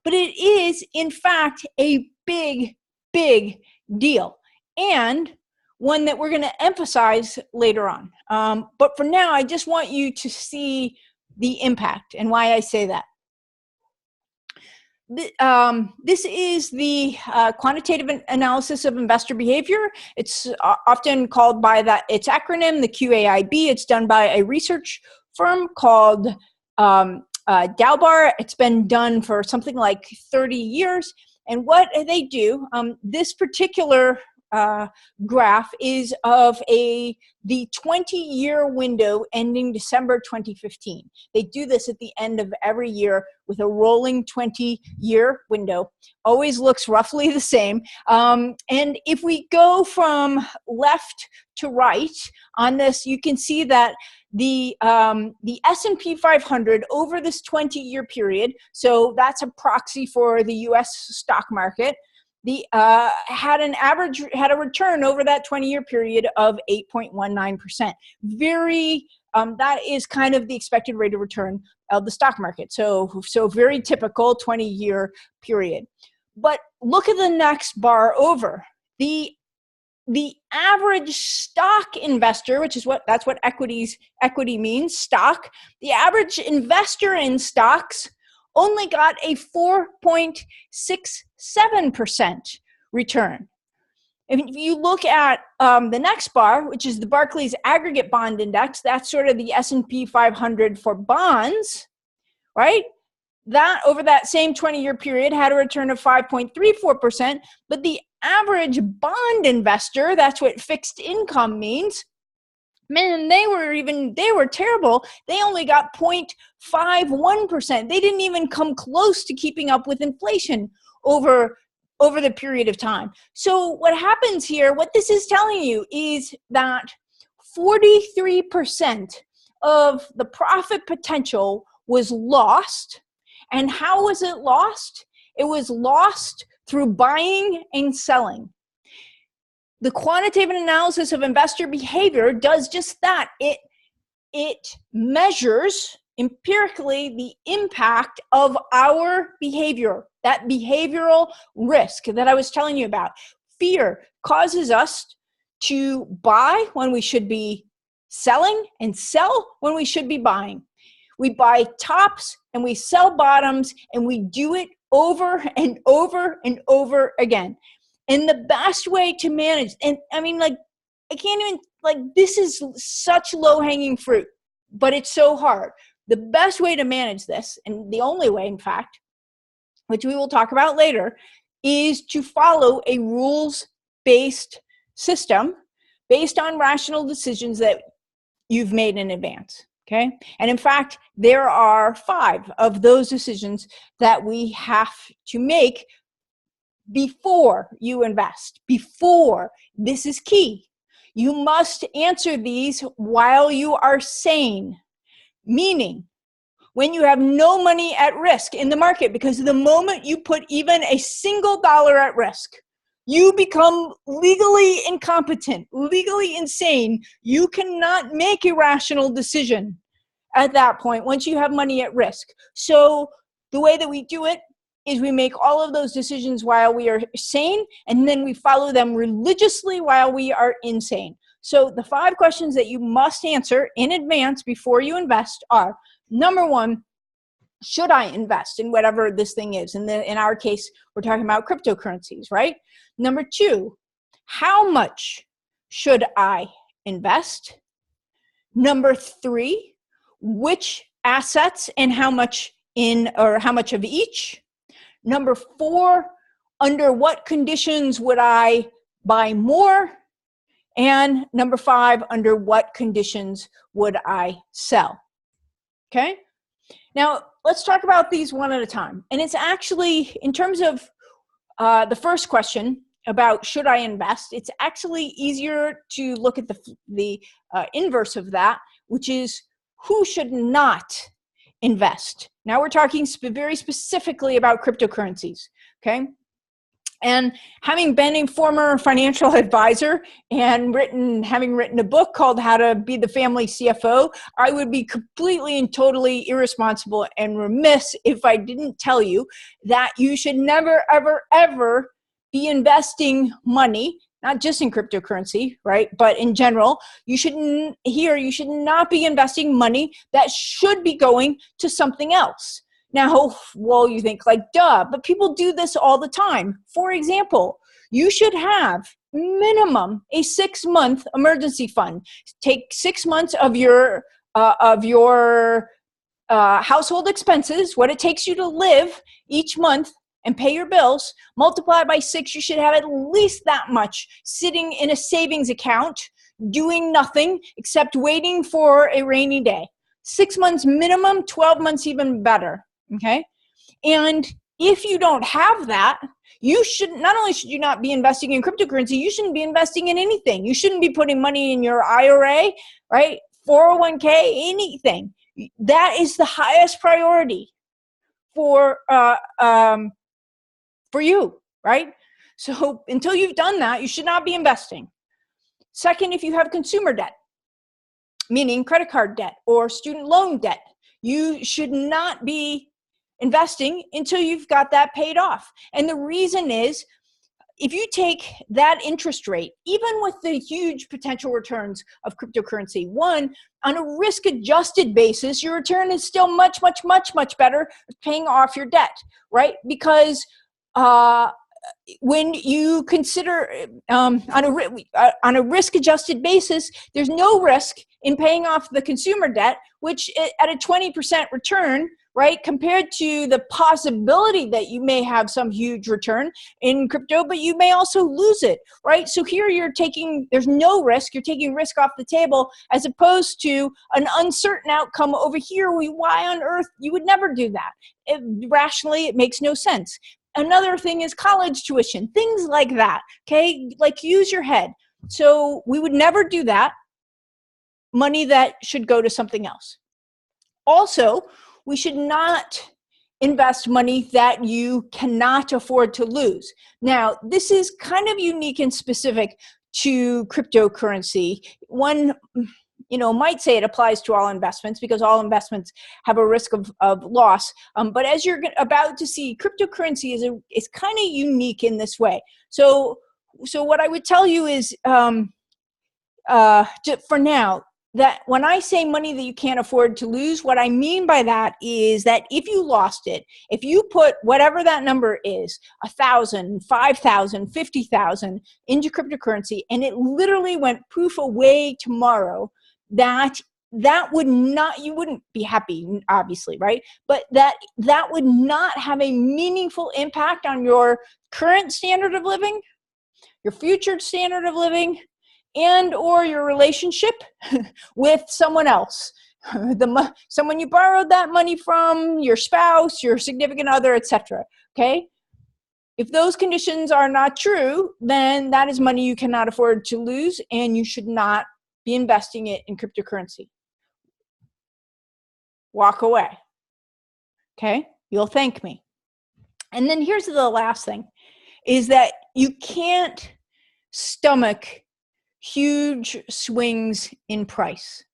But it is, in fact, a big, big deal, and one that we're going to emphasize later on. But for now, I just want you to see the impact and why I say that. This is the quantitative analysis of investor behavior. It's often called by its acronym, the QAIB. It's done by a research firm called Dalbar. It's been done for something like 30 years. And what they do, this particular graph is of the 20-year window ending December 2015. They do this at the end of every year with a rolling 20-year window. Always looks roughly the same. And if we go from left to right on this, you can see that the S&P 500 over this 20-year period, so that's a proxy for the U.S. stock market, had a return over that 20-year period of 8.19%. That is kind of the expected rate of return of the stock market. So very typical 20-year period. But look at the next bar over. The average stock investor, that's what equity means, stock. The average investor in stocks only got a 4.67% return. If you look at the next bar, which is the Barclays Aggregate Bond Index, that's sort of the S&P 500 for bonds, right? That over that same 20-year period had a return of 5.34%, but the average bond investor, that's what fixed income means, man, they were terrible. They only got 0.51%. They didn't even come close to keeping up with inflation over the period of time. So what happens here, what this is telling you is that 43% of the profit potential was lost. And how was it lost? It was lost through buying and selling. The quantitative analysis of investor behavior does just that. It measures empirically the impact of our behavior, that behavioral risk that I was telling you about. Fear causes us to buy when we should be selling and sell when we should be buying. We buy tops and we sell bottoms, and we do it over and over and over again. And the best way to manage, and I mean, like, I can't even, like, this is such low-hanging fruit, but it's so hard. The best way to manage this, and the only way, in fact, which we will talk about later, is to follow a rules-based system based on rational decisions that you've made in advance, okay? And in fact, there are 5 of those decisions that we have to make before you invest, before. This is key. You must answer these while you are sane, meaning when you have no money at risk in the market, because the moment you put even a single dollar at risk, you become legally incompetent, legally insane. You cannot make a rational decision at that point once you have money at risk. So the way that we do it is we make all of those decisions while we are sane, and then we follow them religiously while we are insane. So the 5 questions that you must answer in advance before you invest are, number 1, should I invest in whatever this thing is? And in our case, we're talking about cryptocurrencies, right? Number 2, how much should I invest? Number 3, which assets and how much in, or how much of each? Number 4, under what conditions would I buy more? And number 5, under what conditions would I sell? Okay? Now, let's talk about these one at a time. And it's actually, in terms of the first question about should I invest, it's actually easier to look at the inverse of that, which is who should not invest. Now we're talking very specifically about cryptocurrencies, okay? And having been a former financial advisor and having written a book called How to Be the Family CFO, I would be completely and totally irresponsible and remiss if I didn't tell you that you should never, ever, ever be investing money, not just in cryptocurrency, right? But in general, you should not be investing money that should be going to something else. Now, well, you think like, duh, but people do this all the time. For example, you should have minimum a 6-month emergency fund. Take 6 months of your household expenses, what it takes you to live each month and pay your bills, multiply by 6, you should have at least that much sitting in a savings account, doing nothing except waiting for a rainy day. 6 months minimum, 12 months even better. Okay. And if you don't have that, not only should you not be investing in cryptocurrency, you shouldn't be investing in anything. You shouldn't be putting money in your IRA, right? 401k, anything. That is the highest priority for you, right? So until you've done that, you should not be investing. Second, if you have consumer debt, meaning credit card debt or student loan debt, you should not be investing until you've got that paid off. And the reason is, if you take that interest rate, even with the huge potential returns of cryptocurrency, one, on a risk-adjusted basis, your return is still much, much, much, much better paying off your debt, right? Because when you consider on a risk-adjusted basis, there's no risk in paying off the consumer debt, which at a 20% return, right, compared to the possibility that you may have some huge return in crypto, but you may also lose it, right? So here there's no risk, you're taking risk off the table, as opposed to an uncertain outcome over here. Why on earth, you would never do that. Rationally, it makes no sense. Another thing is college tuition, things like that, okay? Like, use your head. So we would never do that. Money that should go to something else. Also, we should not invest money that you cannot afford to lose. Now, this is kind of unique and specific to cryptocurrency. One, might say it applies to all investments because all investments have a risk of loss. But as you're about to see, cryptocurrency is kind of unique in this way. So what I would tell you is, for now, that when I say money that you can't afford to lose, what I mean by that is that if you lost it, if you put whatever that number is, 1,000, 5,000, 50,000 into cryptocurrency, and it literally went poof away tomorrow, that would not, you wouldn't be happy, obviously, right? But that would not have a meaningful impact on your current standard of living, your future standard of living, and or your relationship with someone else, someone you borrowed that money from, your spouse, your significant other, etc. Okay? If those conditions are not true, then that is money you cannot afford to lose, and you should not be investing it in cryptocurrency. Walk away. Okay? You'll thank me. And then here's the last thing, is that you can't stomach huge swings in price.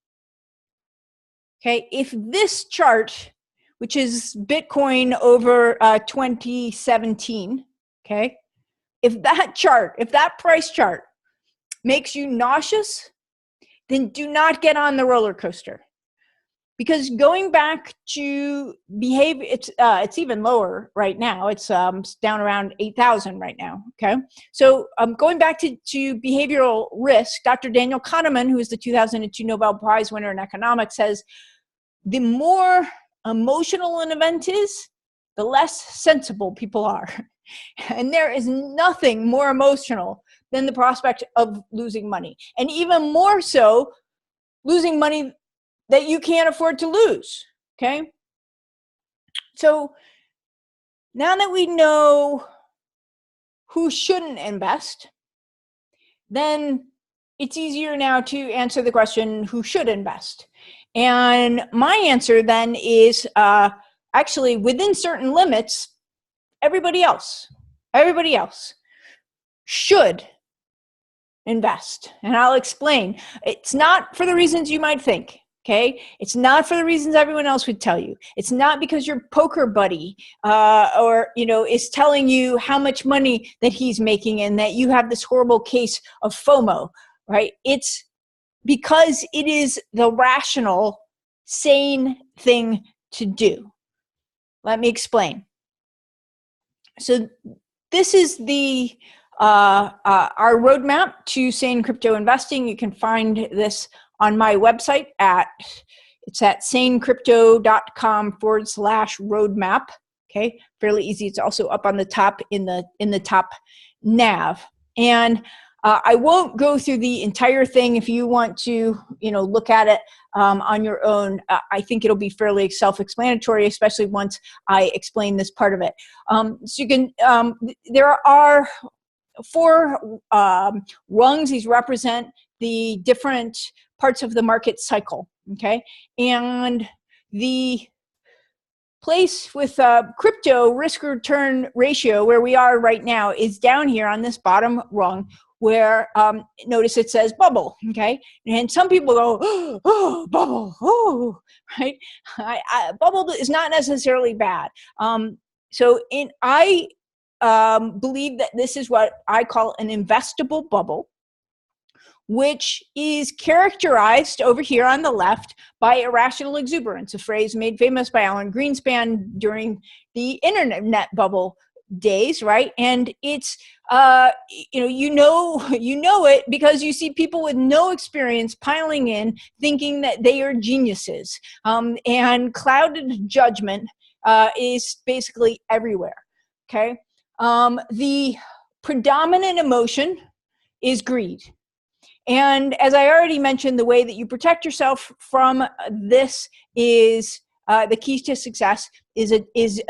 Okay, if this chart, which is Bitcoin over 2017, okay, if that price chart makes you nauseous, then do not get on the roller coaster. Because going back to behavior, it's even lower right now. It's down around 8,000 right now. Okay, so going back to behavioral risk, Dr. Daniel Kahneman, who is the 2002 Nobel Prize winner in economics, says the more emotional an event is, the less sensible people are, and there is nothing more emotional than the prospect of losing money, and even more so, losing money that you can't afford to lose, okay? So now that we know who shouldn't invest, then it's easier now to answer the question, who should invest? And my answer then is actually within certain limits, everybody else should invest. And I'll explain. It's not for the reasons you might think. Okay, it's not for the reasons everyone else would tell you. It's not because your poker buddy, is telling you how much money that he's making and that you have this horrible case of FOMO, right? It's because it is the rational, sane thing to do. Let me explain. So this is our roadmap to sane crypto investing. You can find this on my website it's at sanecrypto.com/roadmap. Okay, fairly easy. It's also up on the top in the top nav. And I won't go through the entire thing. If you want to, look at it on your own, I think it'll be fairly self-explanatory, especially once I explain this part of it. So you can. There are 4 rungs. These represent the different parts of the market cycle, okay? And the place with crypto risk-return ratio, where we are right now, is down here on this bottom rung, where notice it says bubble, okay? And some people go, oh, bubble, oh, right? Bubble is not necessarily bad. I believe that this is what I call an investable bubble, which is characterized over here on the left by irrational exuberance, a phrase made famous by Alan Greenspan during the internet bubble days, right? And it's you know it because you see people with no experience piling in, thinking that they are geniuses, and clouded judgment is basically everywhere. Okay, the predominant emotion is greed. And as I already mentioned, the way that you protect yourself from this is the key to success is a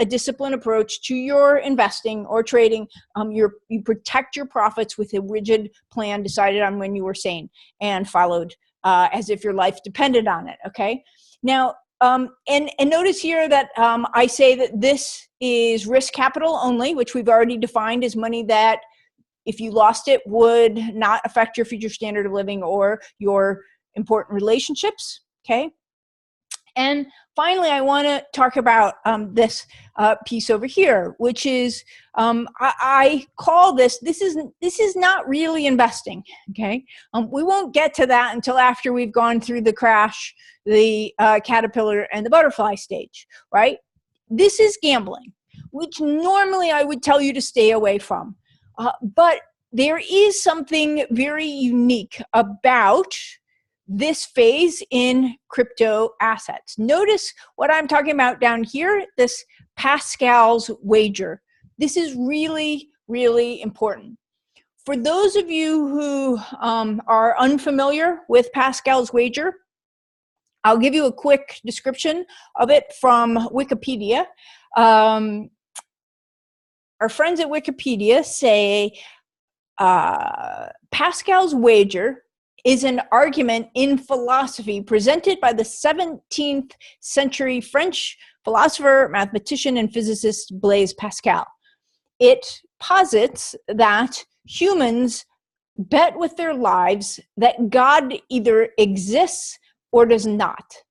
disciplined approach to your investing or trading. You protect your profits with a rigid plan decided on when you were sane and followed as if your life depended on it. Okay. Now, and notice here that I say that this is risk capital only, which we've already defined as money that, if you lost it, would not affect your future standard of living or your important relationships, okay? And finally, I want to talk about this piece over here, which is I call this is not really investing. Okay, we won't get to that until after we've gone through the crash, the caterpillar, and the butterfly stage. Right? This is gambling, which normally I would tell you to stay away from, but there is something very unique about this phase in crypto assets. Notice what I'm talking about down here, this Pascal's wager. This is really, really important. For those of you who are unfamiliar with Pascal's wager, I'll give you a quick description of it from Wikipedia. Our friends at Wikipedia say Pascal's wager is an argument in philosophy presented by the 17th century French philosopher, mathematician, and physicist Blaise Pascal. It posits that humans bet with their lives that God either exists or does not.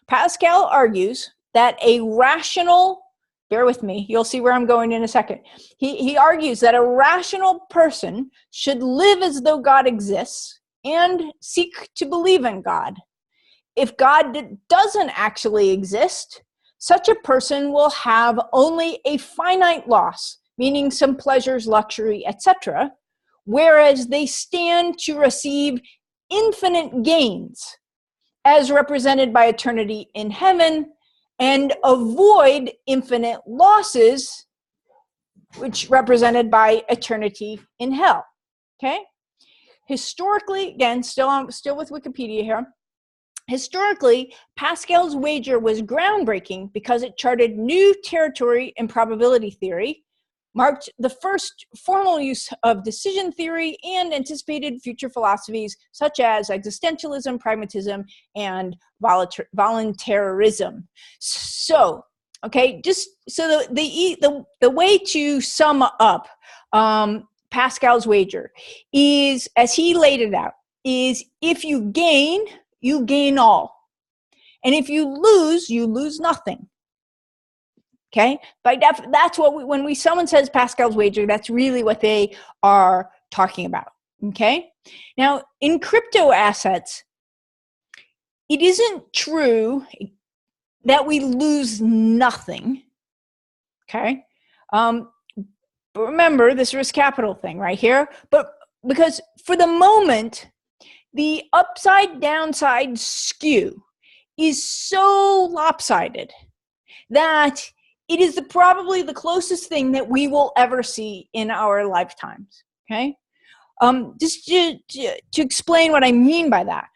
Pascal argues that a rational, bear with me, you'll see where I'm going in a second. He argues that a rational person should live as though God exists and seek to believe in God. If God doesn't actually exist, such a person will have only a finite loss, meaning some pleasures, luxury, etc., whereas they stand to receive infinite gains, as represented by eternity in heaven, and avoid infinite losses, which represented by eternity in hell. Okay? Historically, again, still with Wikipedia here, historically, Pascal's wager was groundbreaking because it charted new territory in probability theory, marked the first formal use of decision theory, and anticipated future philosophies such as existentialism, pragmatism, and voluntarism. So, okay, just so the way to sum up Pascal's wager is, as he laid it out, is if you gain all. And if you lose nothing. Okay? That's what when someone says Pascal's wager, that's really what they are talking about. Okay? Now, in crypto assets, it isn't true that we lose nothing. Okay? But remember this risk capital thing right here. But because for the moment, the upside downside skew is so lopsided that it is probably the closest thing that we will ever see in our lifetimes. Okay, just to explain what I mean by that,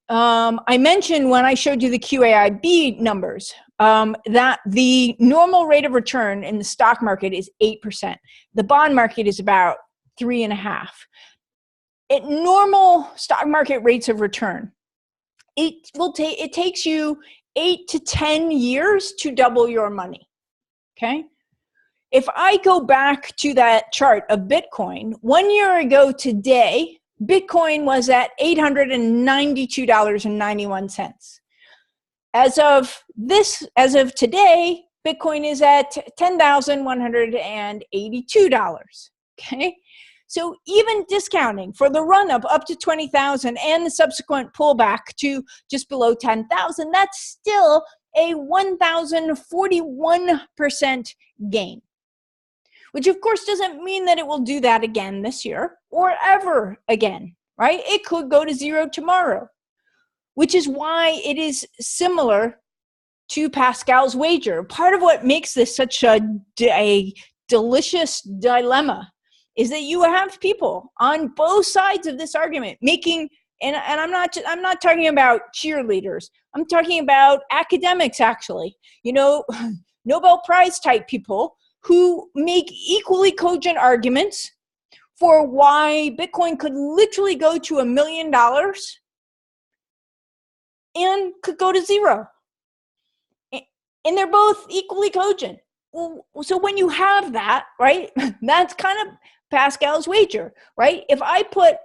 I mentioned when I showed you the QAIB numbers that the normal rate of return in the stock market is 8%. The bond market is about 3.5%. At normal stock market rates of return, it takes you 8 to 10 years to double your money. Okay? If I go back to that chart of Bitcoin, 1 year ago today, Bitcoin was at $892.91. As of today, Bitcoin is at $10,182. Okay? So even discounting for the run-up up to 20,000 and the subsequent pullback to just below 10,000, that's still a 1,041% gain, which of course doesn't mean that it will do that again this year or ever again, right? It could go to zero tomorrow, which is why it is similar to Pascal's wager. Part of what makes this such a delicious dilemma is that you have people on both sides of this argument making, and I'm not talking about cheerleaders. I'm talking about academics, actually. You know, Nobel Prize type people who make equally cogent arguments for why Bitcoin could literally go to $1 million and could go to zero. And they're both equally cogent. Well, so when you have that, right, that's kind of Pascal's wager, right? If I put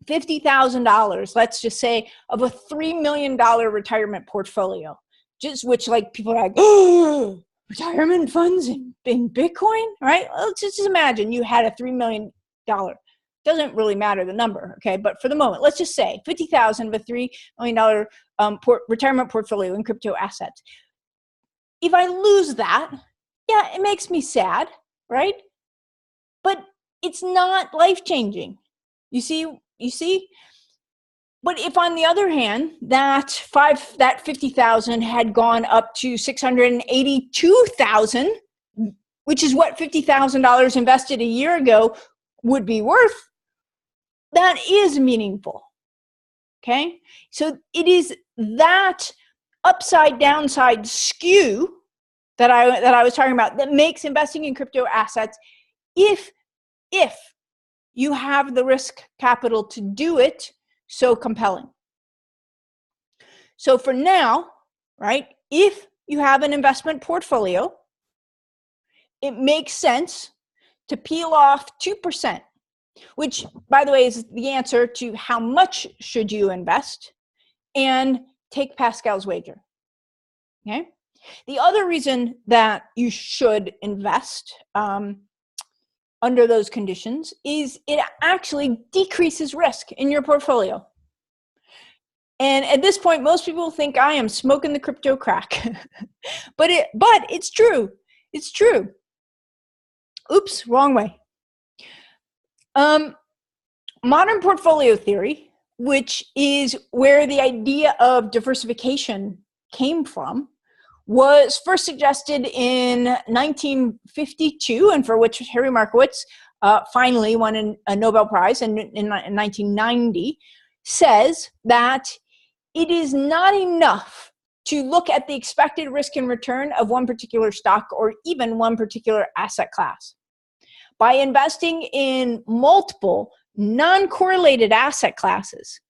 $50,000, let's just say, of a $3 million retirement portfolio, just which like people are like, oh, retirement funds in Bitcoin, right? Let's just imagine you had a $3 million. Doesn't really matter the number, okay? But for the moment, let's just say 50,000 of a $3 million retirement portfolio in crypto assets. If I lose that, yeah, it makes me sad, right? But it's not life-changing. You see? But if on the other hand, that 50,000 had gone up to 682,000, which is what $50,000 invested a year ago would be worth, that is meaningful. Okay? So it is that upside downside skew that I was talking about that makes investing in crypto assets, if you have the risk capital to do it, so compelling. So for now, right, if you have an investment portfolio, it makes sense to peel off 2%, which, by the way, is the answer to how much should you invest, and take Pascal's wager. Okay? The other reason that you should invest under those conditions is it actually decreases risk in your portfolio. And at this point, most people think I am smoking the crypto crack, but it's true. It's true. Oops, wrong way. Modern portfolio theory, which is where the idea of diversification came from, was first suggested in 1952, and for which Harry Markowitz finally won a Nobel Prize in 1990, says that it is not enough to look at the expected risk and return of one particular stock or even one particular asset class. By investing in multiple non-correlated asset classes,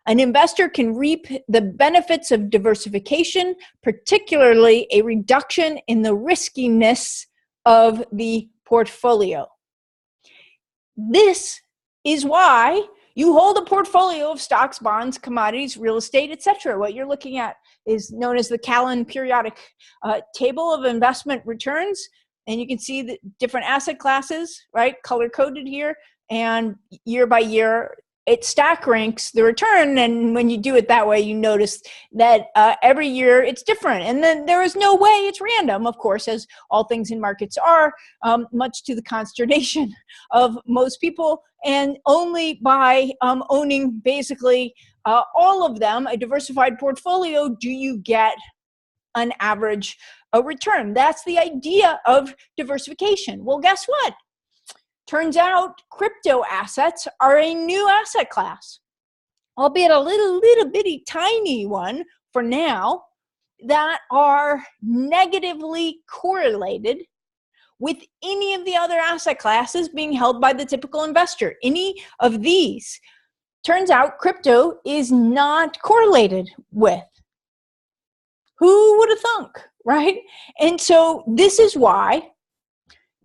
an investor can reap the benefits of diversification, particularly a reduction in the riskiness of the portfolio. This is why you hold a portfolio of stocks, bonds, commodities, real estate, etc. What you're looking at is known as the Callan periodic table of investment returns. And you can see the different asset classes, right, color-coded here, and year by year, it stack ranks the return. And when you do it that way, you notice that every year it's different. And then there is no way it's random, of course, as all things in markets are, much to the consternation of most people. And only by owning basically all of them, a diversified portfolio, do you get an average return. That's the idea of diversification. Well, guess what? Turns out crypto assets are a new asset class, albeit a little bitty tiny one for now, that are negatively correlated with any of the other asset classes being held by the typical investor. Any of these. Turns out crypto is not correlated with. Who would have thunk, right? And so this is why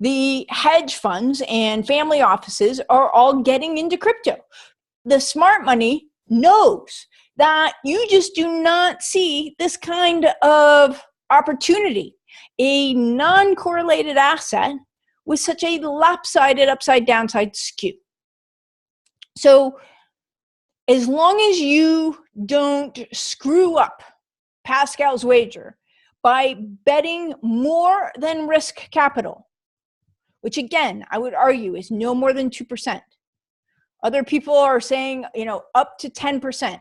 the hedge funds and family offices are all getting into crypto. The smart money knows that you just do not see this kind of opportunity, a non-correlated asset with such a lopsided upside downside skew. So as long as you don't screw up Pascal's wager by betting more than risk capital, which again, I would argue is no more than 2%. Other people are saying, up to 10%.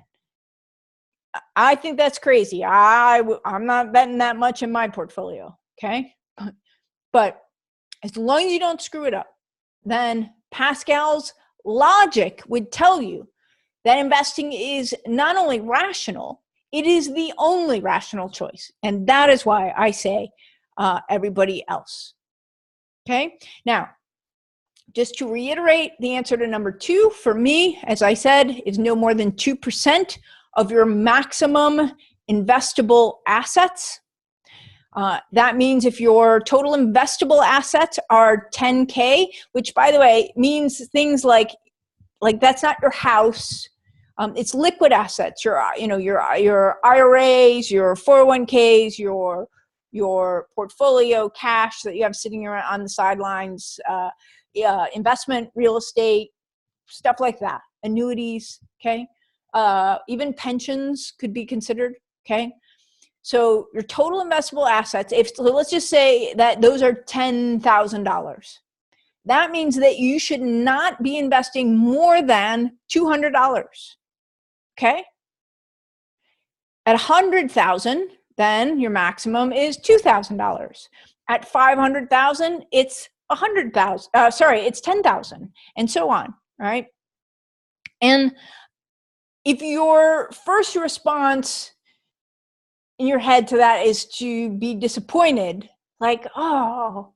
I think that's crazy. I'm not betting that much in my portfolio, okay? But as long as you don't screw it up, then Pascal's logic would tell you that investing is not only rational, it is the only rational choice. And that is why I say everybody else. Okay? Now, just to reiterate, the answer to number 2 for me, as I said, is no more than 2% of your maximum investable assets. That means if your total investable assets are 10K, which by the way means things like Like that's not your house. It's liquid assets. Your IRAs, your 401ks, your portfolio cash that you have sitting around on the sidelines, investment, real estate, stuff like that, annuities. Okay, even pensions could be considered. Okay, so your total investable assets. So let's just say that those are $10,000. That means that you should not be investing more than $200. Okay? At 100,000, then your maximum is $2,000. At 500,000, it's 100,000. It's 10,000, and so on. Right? And if your first response in your head to that is to be disappointed, like, oh,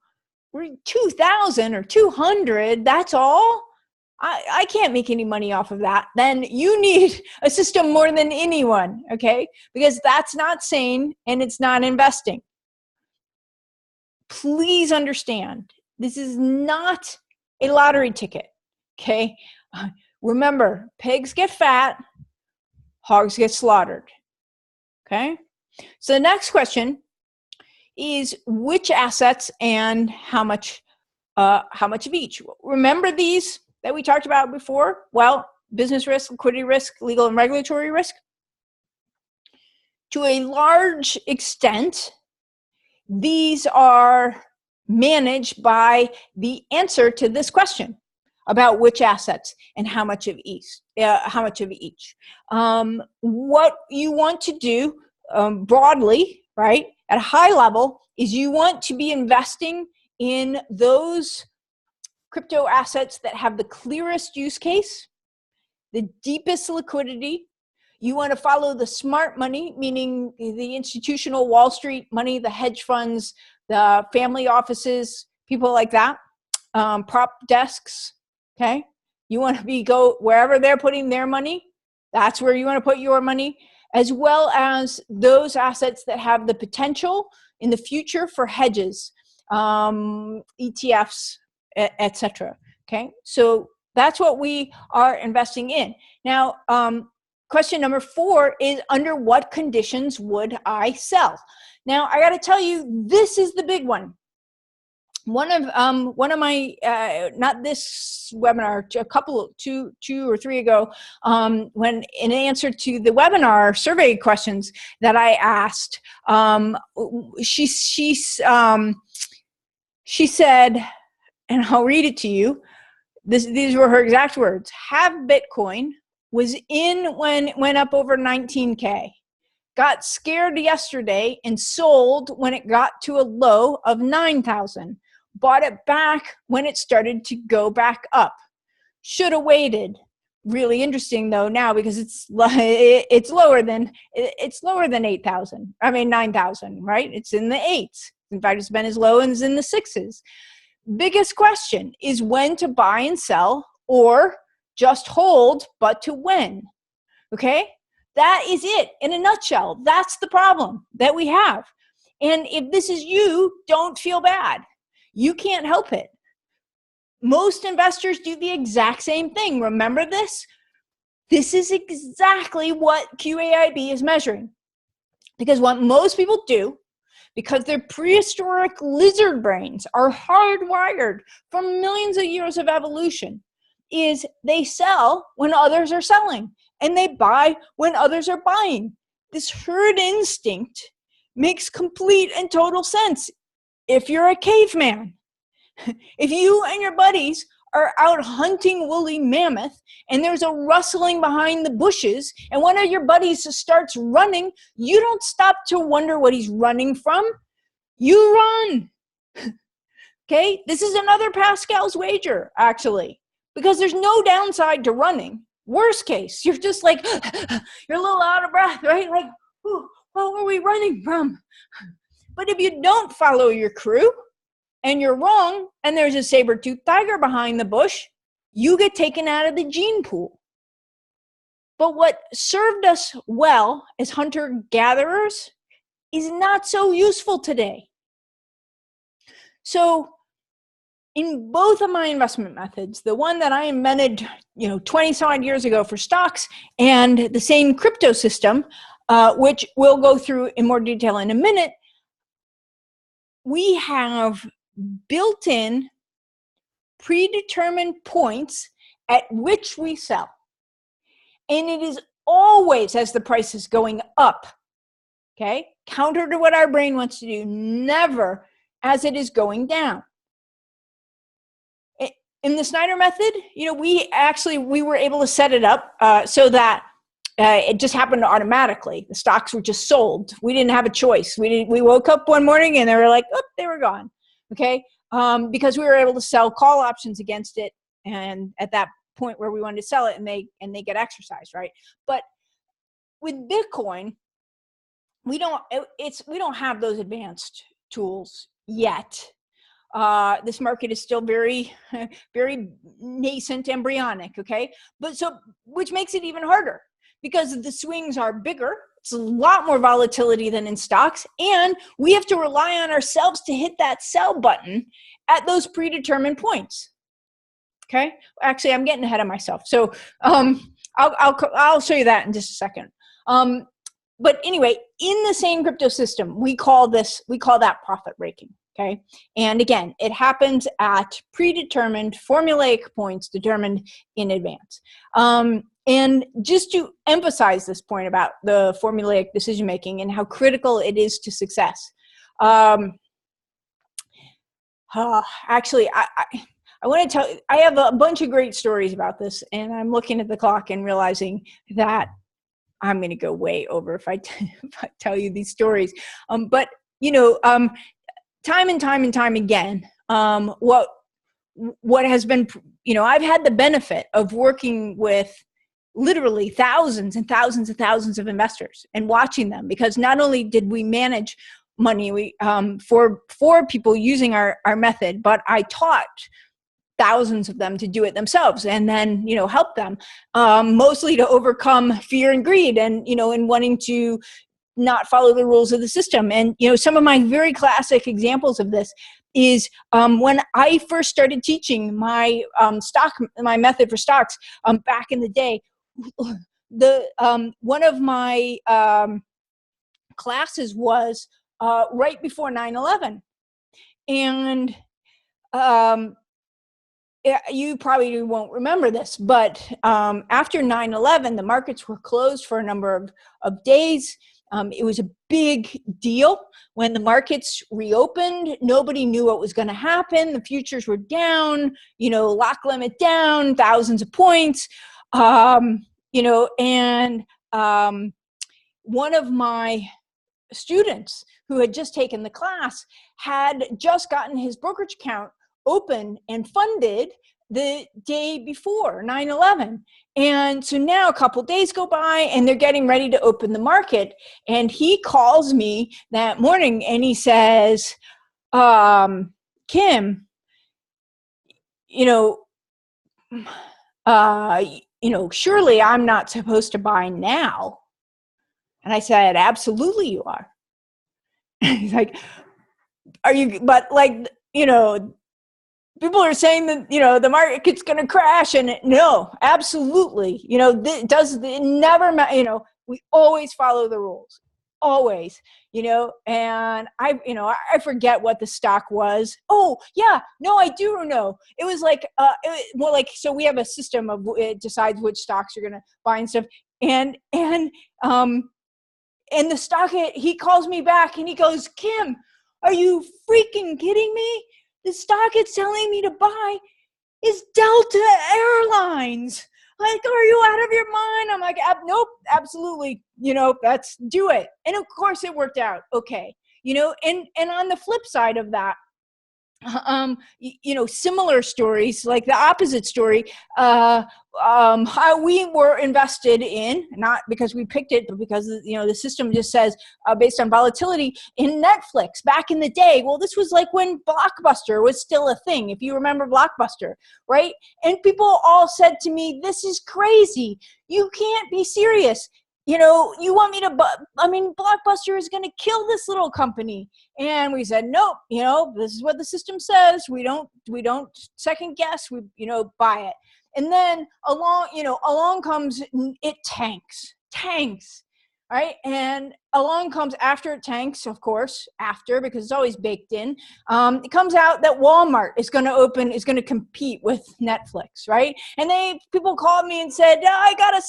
2,000 or 200, that's all? I can't make any money off of that. Then you need a system more than anyone, okay? Because that's not sane and it's not investing. Please understand, this is not a lottery ticket, okay? Remember, pigs get fat, hogs get slaughtered, okay? So the next question is which assets and how much of each. Remember these that we talked about before? Well, business risk, liquidity risk, legal and regulatory risk. To a large extent, these are managed by the answer to this question about which assets and how much of each. What you want to do broadly, right, at a high level, is you want to be investing in those crypto assets that have the clearest use case, the deepest liquidity. You want to follow the smart money, meaning the institutional Wall Street money, the hedge funds, the family offices, people like that, prop desks, okay? You want to go wherever they're putting their money, that's where you want to put your money, as well as those assets that have the potential in the future for hedges, ETFs, etc. Okay, so that's what we are investing in. Now, question number 4 is, under what conditions would I sell? Now, I got to tell you, this is the big one. One of my not this webinar, two or three ago, when in answer to the webinar survey questions that I asked, she said, and I'll read it to you. These were her exact words. Have Bitcoin, was in when it went up over 19K. Got scared yesterday and sold when it got to a low of 9,000. Bought it back when it started to go back up. Should have waited. Really interesting though now, because it's lower than 8,000. I mean 9,000, right? It's in the 8s. In fact, it's been as low as in the 6s. Biggest question is when to buy and sell, or just hold, but to when. Okay? That is it in a nutshell. That's the problem that we have. And if this is you, don't feel bad. You can't help it. Most investors do the exact same thing. Remember this? This is exactly what QAIB is measuring. Because what most people do, because their prehistoric lizard brains are hardwired from millions of years of evolution, is they sell when others are selling and they buy when others are buying. This herd instinct makes complete and total sense if you're a caveman. If you and your buddies are out hunting woolly mammoth and there's a rustling behind the bushes and one of your buddies starts running, you don't stop to wonder what he's running from. You run. Okay? This is another Pascal's wager, actually, because there's no downside to running. Worst case, you're just like, you're a little out of breath, right? Like, what were we running from? But if you don't follow your crew, and you're wrong, and there's a saber-toothed tiger behind the bush, you get taken out of the gene pool. But what served us well as hunter-gatherers is not so useful today. So in both of my investment methods, the one that I invented, 20 some odd years ago for stocks, and the same crypto system, which we'll go through in more detail in a minute, we have built-in predetermined points at which we sell. And it is always as the price is going up, okay? Counter to what our brain wants to do, never as it is going down. In the Snyder method, we were able to set it up so that it just happened automatically. The stocks were just sold. We didn't have a choice. We woke up one morning and they were like, oh, they were gone. Okay, because we were able to sell call options against it, and at that point where we wanted to sell it, and they get exercised, right? But with Bitcoin, we don't have those advanced tools yet. This market is still very, very nascent, embryonic, okay? Which makes it even harder because the swings are bigger. It's a lot more volatility than in stocks, and we have to rely on ourselves to hit that sell button at those predetermined points. Okay? Actually, I'm getting ahead of myself. So I'll show you that in just a second. But anyway, in the same crypto system, we call that profit raking. Okay. And again, it happens at predetermined formulaic points determined in advance. And just to emphasize this point about the formulaic decision making and how critical it is to success. Actually, I want to tell you, I have a bunch of great stories about this, and I'm looking at the clock and realizing that I'm going to go way over if I tell you these stories. But time and time again, what has been, I've had the benefit of working with literally thousands and thousands and thousands of investors and watching them, because not only did we manage money for people using our method, but I taught thousands of them to do it themselves, and then help them mostly to overcome fear and greed, and in wanting to not follow the rules of the system. And some of my very classic examples of this is when I first started teaching my method for stocks back in the day. One of my classes was right before 9/11, and you probably won't remember this, but after 9/11, the markets were closed for a number of days. It was a big deal. When the markets reopened, nobody knew what was going to happen. The futures were down, lock limit down, thousands of points, and one of my students who had just taken the class had just gotten his brokerage account open and funded the day before 9/11. And so now a couple days go by and they're getting ready to open the market. And he calls me that morning and he says, Kim, surely I'm not supposed to buy now. And I said, absolutely you are. He's like, are you, but people are saying that, the market's going to crash, and no, absolutely. It never, we always follow the rules, always, and I forget what the stock was. Oh yeah, no, I do know. It was more like, so we have a system of, it decides which stocks you're going to buy and stuff. And the stock, he calls me back and he goes, Kim, are you freaking kidding me? The stock it's telling me to buy is Delta Airlines. Like, are you out of your mind? I'm like, nope, absolutely. Let's do it. And of course it worked out. Okay. And on the flip side of that, similar stories, like the opposite story, how we were invested in, not because we picked it, but because, the system just says, based on volatility, in Netflix back in the day. Well, this was like when Blockbuster was still a thing, if you remember Blockbuster, right? And people all said to me, this is crazy. You can't be serious. you know, you want me to, I mean, Blockbuster is going to kill this little company. And we said, nope, you know, this is what the system says. We don't second guess, we, you know, buy it. And then along comes, it tanks, right? And along comes, after it tanks, of course, because it's always baked in, it comes out that Walmart is going to compete with Netflix, right? And people called me and said, oh, I gotta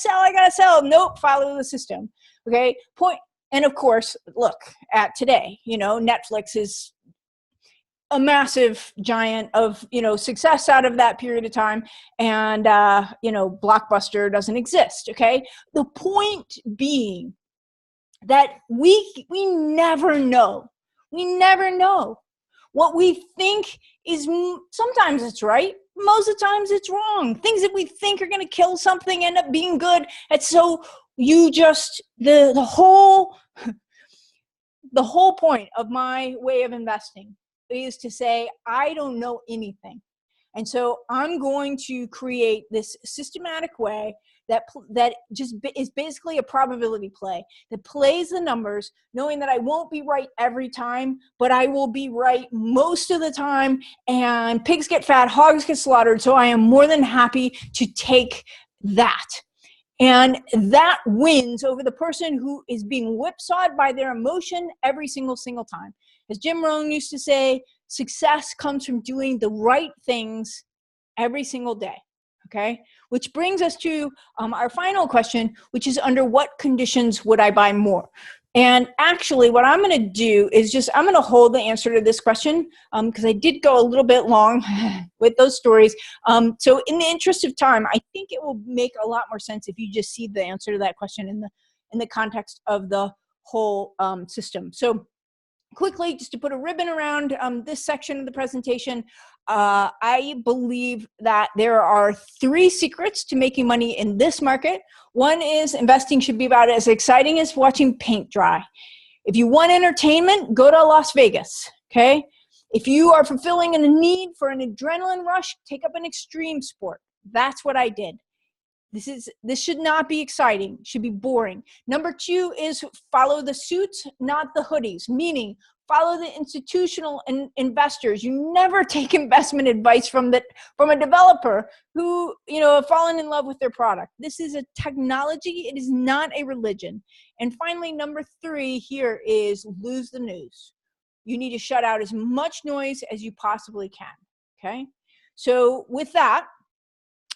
sell. Nope, follow the system. Okay, point. And of course, look at today, you know, Netflix is a massive giant of, you know, success out of that period of time. And, you know, Blockbuster doesn't exist. Okay. The point being that we never know. We never know. What we think is, sometimes it's right, most of the times it's wrong. Things that we think are going to kill something end up being good. And so you just, the whole point of my way of investing is to say, I don't know anything. And so I'm going to create this systematic way that just is basically a probability play that plays the numbers, knowing that I won't be right every time, but I will be right most of the time. And pigs get fat, hogs get slaughtered. So I am more than happy to take that. And that wins over the person who is being whipsawed by their emotion every single time. As Jim Rohn used to say, success comes from doing the right things every single day. Okay, which brings us to our final question, which is, under what conditions would I buy more? And actually, what I'm going to do is I'm going to hold the answer to this question because I did go a little bit long with those stories. So in the interest of time, I think it will make a lot more sense if you just see the answer to that question in the context of the whole system. So quickly, just to put a ribbon around this section of the presentation, I believe that there are 3 secrets to making money in this market. One is investing should be about as exciting as watching paint dry. If you want entertainment, go to Las Vegas, okay? If you are fulfilling a need for an adrenaline rush, take up an extreme sport. That's what I did. This should not be exciting. It should be boring. Number 2 is follow the suits, not the hoodies, meaning follow the institutional investors. You never take investment advice from a developer who, you know, have fallen in love with their product. This is a technology. It is not a religion. And finally, number 3 here is lose the news. You need to shut out as much noise as you possibly can. Okay. So with that,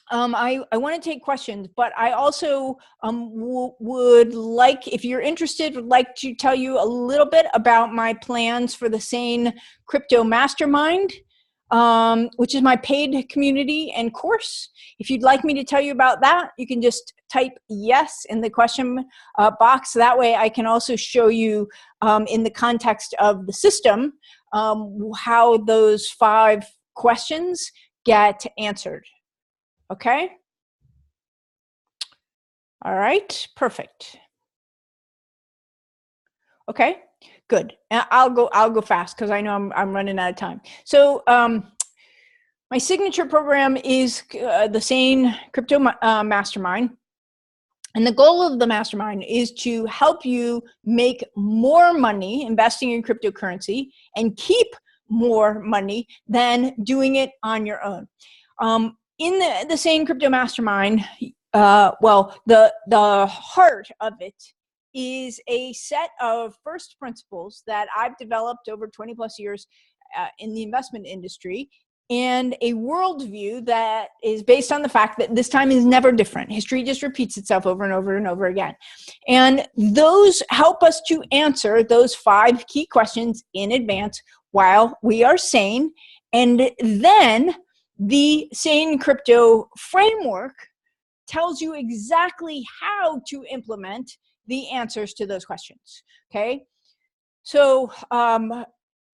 I want to take questions, but I also would like, if you're interested, would like to tell you a little bit about my plans for the Sane Crypto Mastermind, which is my paid community and course. If you'd like me to tell you about that, you can just type yes in the question box. That way I can also show you in the context of the system how those 5 questions get answered. Okay. All right. Perfect. Okay. Good. And I'll go fast because I know I'm running out of time. So my signature program is the Sane Crypto Mastermind. And the goal of the mastermind is to help you make more money investing in cryptocurrency and keep more money than doing it on your own. In the Sane Crypto Mastermind, well, the heart of it is a set of first principles that I've developed over 20 plus years in the investment industry, and a worldview that is based on the fact that this time is never different. History just repeats itself over and over and over again. And those help us to answer those 5 key questions in advance while we are sane. And then the Sane Crypto framework tells you exactly how to implement the answers to those questions. Okay. So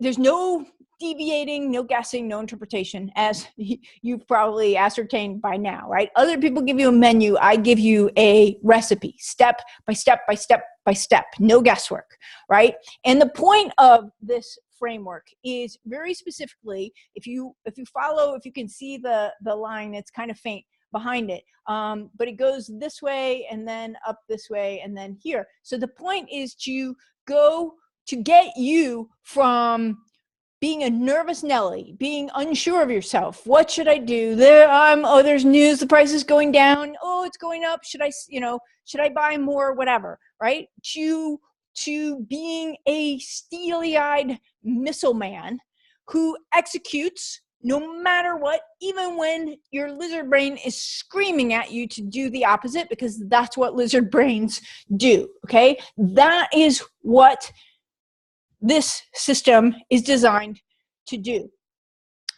there's no deviating, no guessing, no interpretation, as you've probably ascertained by now, right? Other people give you a menu. I give you a recipe, step by step by step by step, no guesswork, right? And the point of this framework is very specifically, if you follow, if you can see the line, it's kind of faint, behind it. But it goes this way and then up this way and then here. So the point is to get you from being a nervous Nelly, being unsure of yourself. What should I do? There's news, the price is going down. Oh, it's going up. Should I buy more? Whatever, right? To being a steely-eyed missile man who executes no matter what, even when your lizard brain is screaming at you to do the opposite, because that's what lizard brains do, okay? That is what this system is designed to do.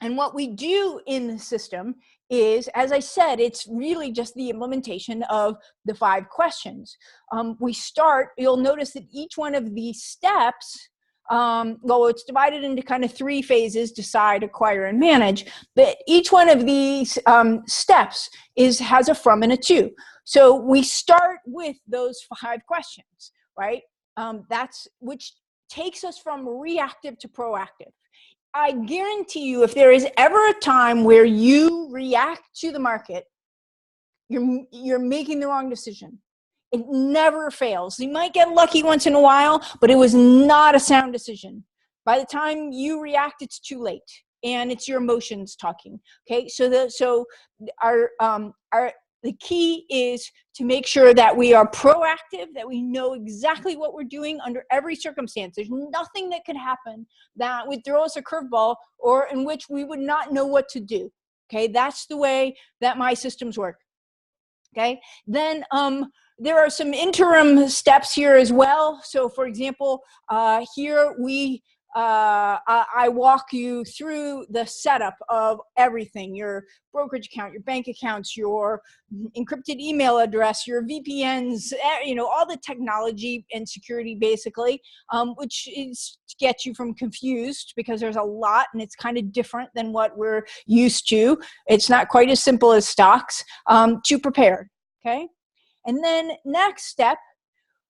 And what we do in the system is, as I said, it's really just the implementation of the 5 questions. You'll notice that each one of these steps, it's divided into kind of 3 phases: decide, acquire, and manage. But each one of these steps has a from and a to. So we start with those 5 questions, right? Which takes us from reactive to proactive. I guarantee you, if there is ever a time where you react to the market, you're making the wrong decision. It never fails. You might get lucky once in a while, but it was not a sound decision. By the time you react, it's too late, and it's your emotions talking. Okay, the key is to make sure that we are proactive, that we know exactly what we're doing under every circumstance. There's nothing that could happen that would throw us a curveball or in which we would not know what to do. Okay, that's the way that my systems work. Okay, then there are some interim steps here as well. So for example, here I walk you through the setup of everything: your brokerage account, your bank accounts, your encrypted email address, your VPNs, all the technology and security basically, which is to get you from confused, because there's a lot and it's kind of different than what we're used to. It's not quite as simple as stocks, to prepare, okay? And then next step,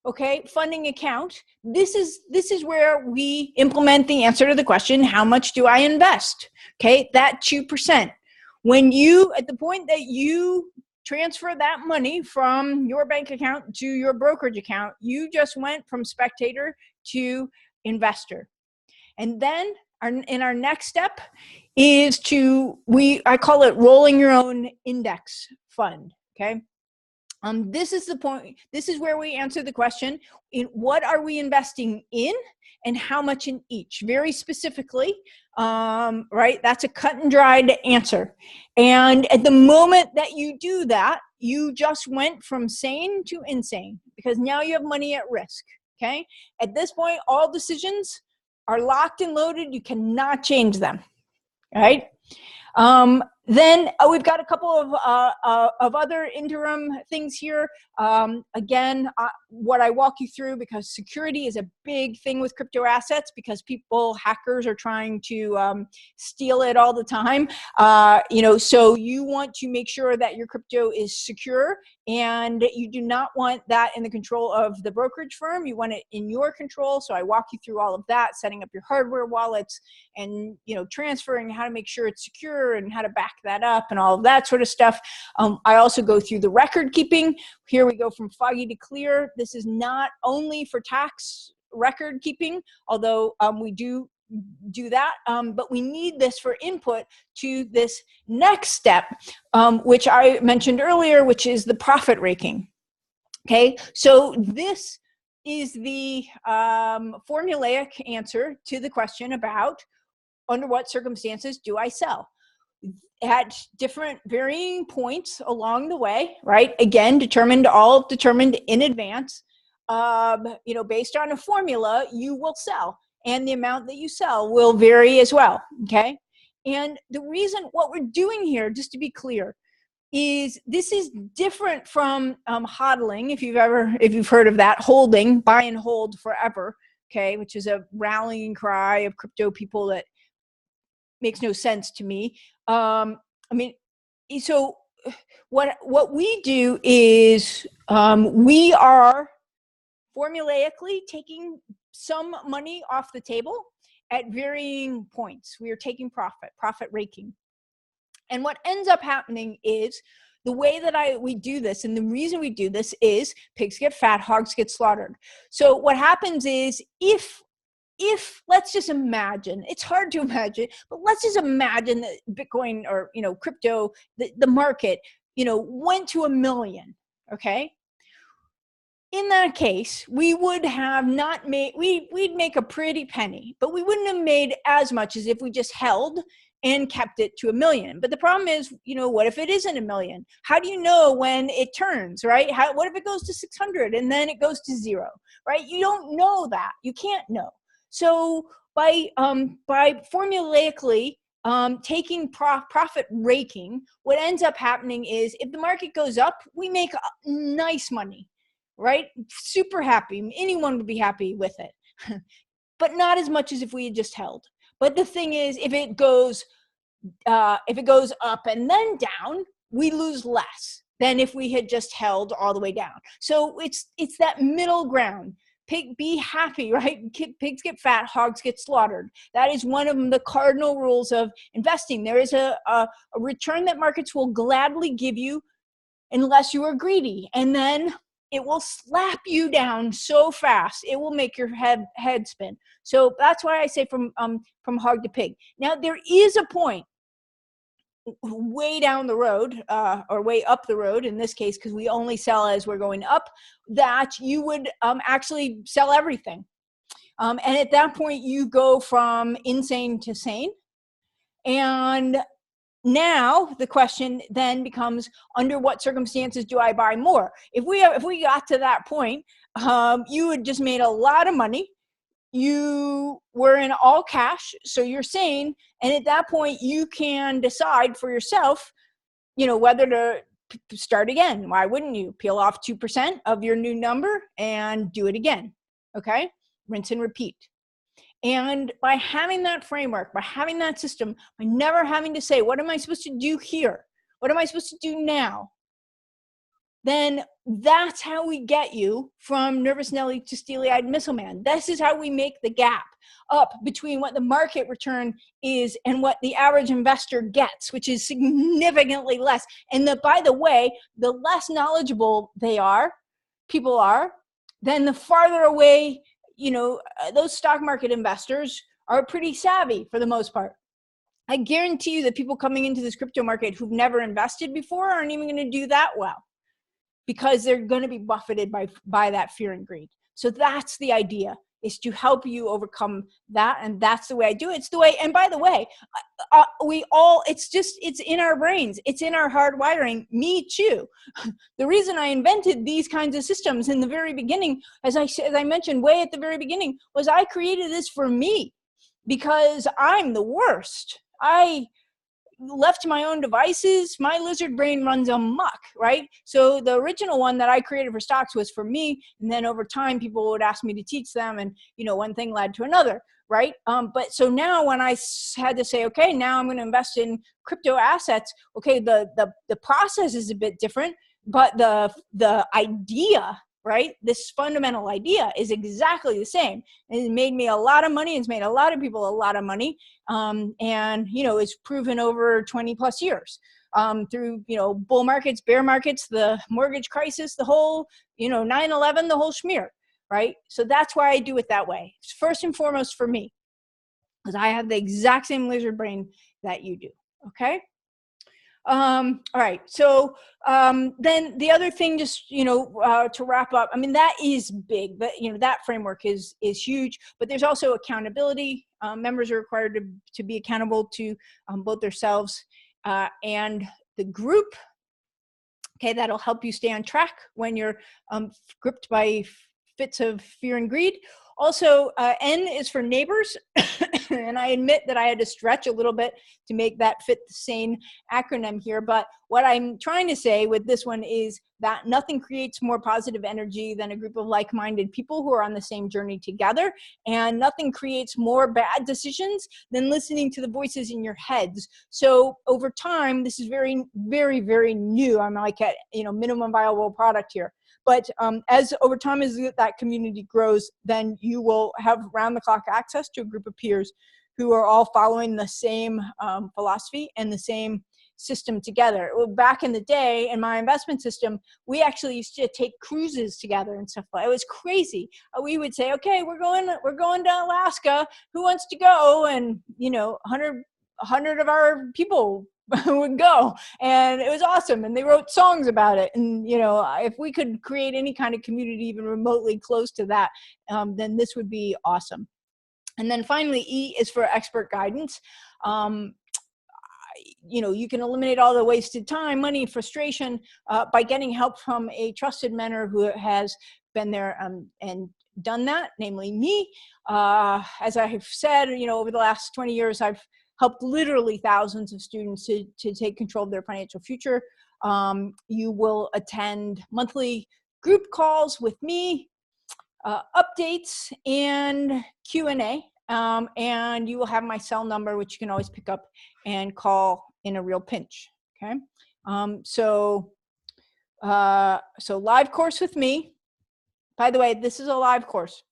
okay, funding account. This is where we implement the answer to the question, how much do I invest? Okay, that 2%. At the point that you transfer that money from your bank account to your brokerage account, you just went from spectator to investor. And then in our next step is I call it rolling your own index fund, okay? This is the point. This is where we answer the question: what are we investing in, and how much in each? Very specifically, right? That's a cut and dried answer. And at the moment that you do that, you just went from sane to insane, because now you have money at risk. Okay. At this point, all decisions are locked and loaded. You cannot change them. All right. Then we've got a couple of other interim things here. Again, what I walk you through, because security is a big thing with crypto assets, because hackers are trying to steal it all the time. So you want to make sure that your crypto is secure, and you do not want that in the control of the brokerage firm. You want it in your control. So I walk you through all of that, setting up your hardware wallets, and transferring, how to make sure it's secure and how to back that up and all of that sort of stuff. I also go through the record keeping. Here we go from foggy to clear. This is not only for tax record keeping, although we do that, but we need this for input to this next step, which I mentioned earlier, which is the profit raking. Okay, so this is the formulaic answer to the question about under what circumstances do I sell, at different varying points along the way, right? Again, determined in advance. Based on a formula, you will sell, and the amount that you sell will vary as well, okay? And the reason, what we're doing here, just to be clear, is this is different from hodling, if you've heard of that, holding, buy and hold forever, okay, which is a rallying cry of crypto people that makes no sense to me. So what we do is we are formulaically taking some money off the table at varying points. We are taking profit raking. And what ends up happening is the way that we do this, and the reason we do this is pigs get fat, hogs get slaughtered. So what happens is if let's just imagine, it's hard to imagine, but let's just imagine that Bitcoin or, crypto, the market, went to 1 million, okay? In that case, we would have not made, we'd make a pretty penny, but we wouldn't have made as much as if we just held and kept it to 1 million. But the problem is, what if it isn't 1 million? How do you know when it turns, right? What if it goes to 600 and then it goes to 0, right? You don't know that. You can't know. So by formulaically taking profit raking, what ends up happening is if the market goes up, we make nice money, right? Super happy. Anyone would be happy with it, but not as much as if we had just held. But the thing is, if it goes up and then down, we lose less than if we had just held all the way down. So it's that middle ground. Be happy, right? Pigs get fat, hogs get slaughtered. That is one of the cardinal rules of investing. There is a return that markets will gladly give you unless you are greedy. And then it will slap you down so fast, it will make your head spin. So that's why I say from hog to pig. Now, there is a point way down the road or way up the road in this case, because we only sell as we're going up, that you would actually sell everything. And at that point, you go from insane to sane. And now the question then becomes, under what circumstances do I buy more? If we got to that point, you had just made a lot of money. You were in all cash, so you're sane. And at that point, you can decide for yourself, whether to start again. Why wouldn't you? Peel off 2% of your new number and do it again. Okay? Rinse and repeat. And by having that framework, by having that system, by never having to say, what am I supposed to do here? What am I supposed to do now? Then that's how we get you from Nervous Nelly to Steely-Eyed Missile Man. This is how we make the gap up between what the market return is and what the average investor gets, which is significantly less. And by the way, the less knowledgeable people are, then the farther away, those stock market investors are pretty savvy for the most part. I guarantee you that people coming into this crypto market who've never invested before aren't even going to do that well, because they're going to be buffeted by that fear and greed. So that's the idea, is to help you overcome that. And that's the way I do it. It's the way, and by the way, it's in our brains. It's in our hard wiring, me too. The reason I invented these kinds of systems in the very beginning, as I mentioned way at the very beginning, was I created this for me because I'm the worst. I left to my own devices, my lizard brain runs amok, right? So the original one that I created for stocks was for me. And then over time, people would ask me to teach them. And, one thing led to another, right? But so now when I had to say, okay, now I'm going to invest in crypto assets. Okay, the process is a bit different, but the idea, right? This fundamental idea is exactly the same. It made me a lot of money. It's made a lot of people a lot of money. And, it's proven over 20 plus years through, bull markets, bear markets, the mortgage crisis, the whole, 9/11, the whole schmear, right? So that's why I do it that way. It's first and foremost for me, because I have the exact same lizard brain that you do. Okay. All right. So then the other thing, just, to wrap up, I mean, that is big, but, that framework is huge, but there's also accountability. Members are required to be accountable to both themselves and the group. Okay. That'll help you stay on track when you're gripped by fits of fear and greed. Also, N is for neighbors. And I admit that I had to stretch a little bit to make that fit the sane acronym here. But what I'm trying to say with this one is that nothing creates more positive energy than a group of like-minded people who are on the same journey together. And nothing creates more bad decisions than listening to the voices in your heads. So over time, this is very, very, very new. I'm like at, minimum viable product here. But as over time, as that community grows, then you will have round-the-clock access to a group of peers who are all following the same philosophy and the same system together. Well, back in the day in my investment system, we actually used to take cruises together and stuff like that. It was crazy. We would say, okay, we're going to Alaska. Who wants to go? And 100 of our people would go, and it was awesome, and they wrote songs about it. And if we could create any kind of community even remotely close to that, then this would be awesome. And then finally, E is for expert guidance. You can eliminate all the wasted time, money, frustration by getting help from a trusted mentor who has been there and done that, namely me. As I have said, over the last 20 years, I've helped literally thousands of students to take control of their financial future. You will attend monthly group calls with me, updates, and Q&A. And you will have my cell number, which you can always pick up and call in a real pinch. Okay. So live course with me. By the way, this is a live course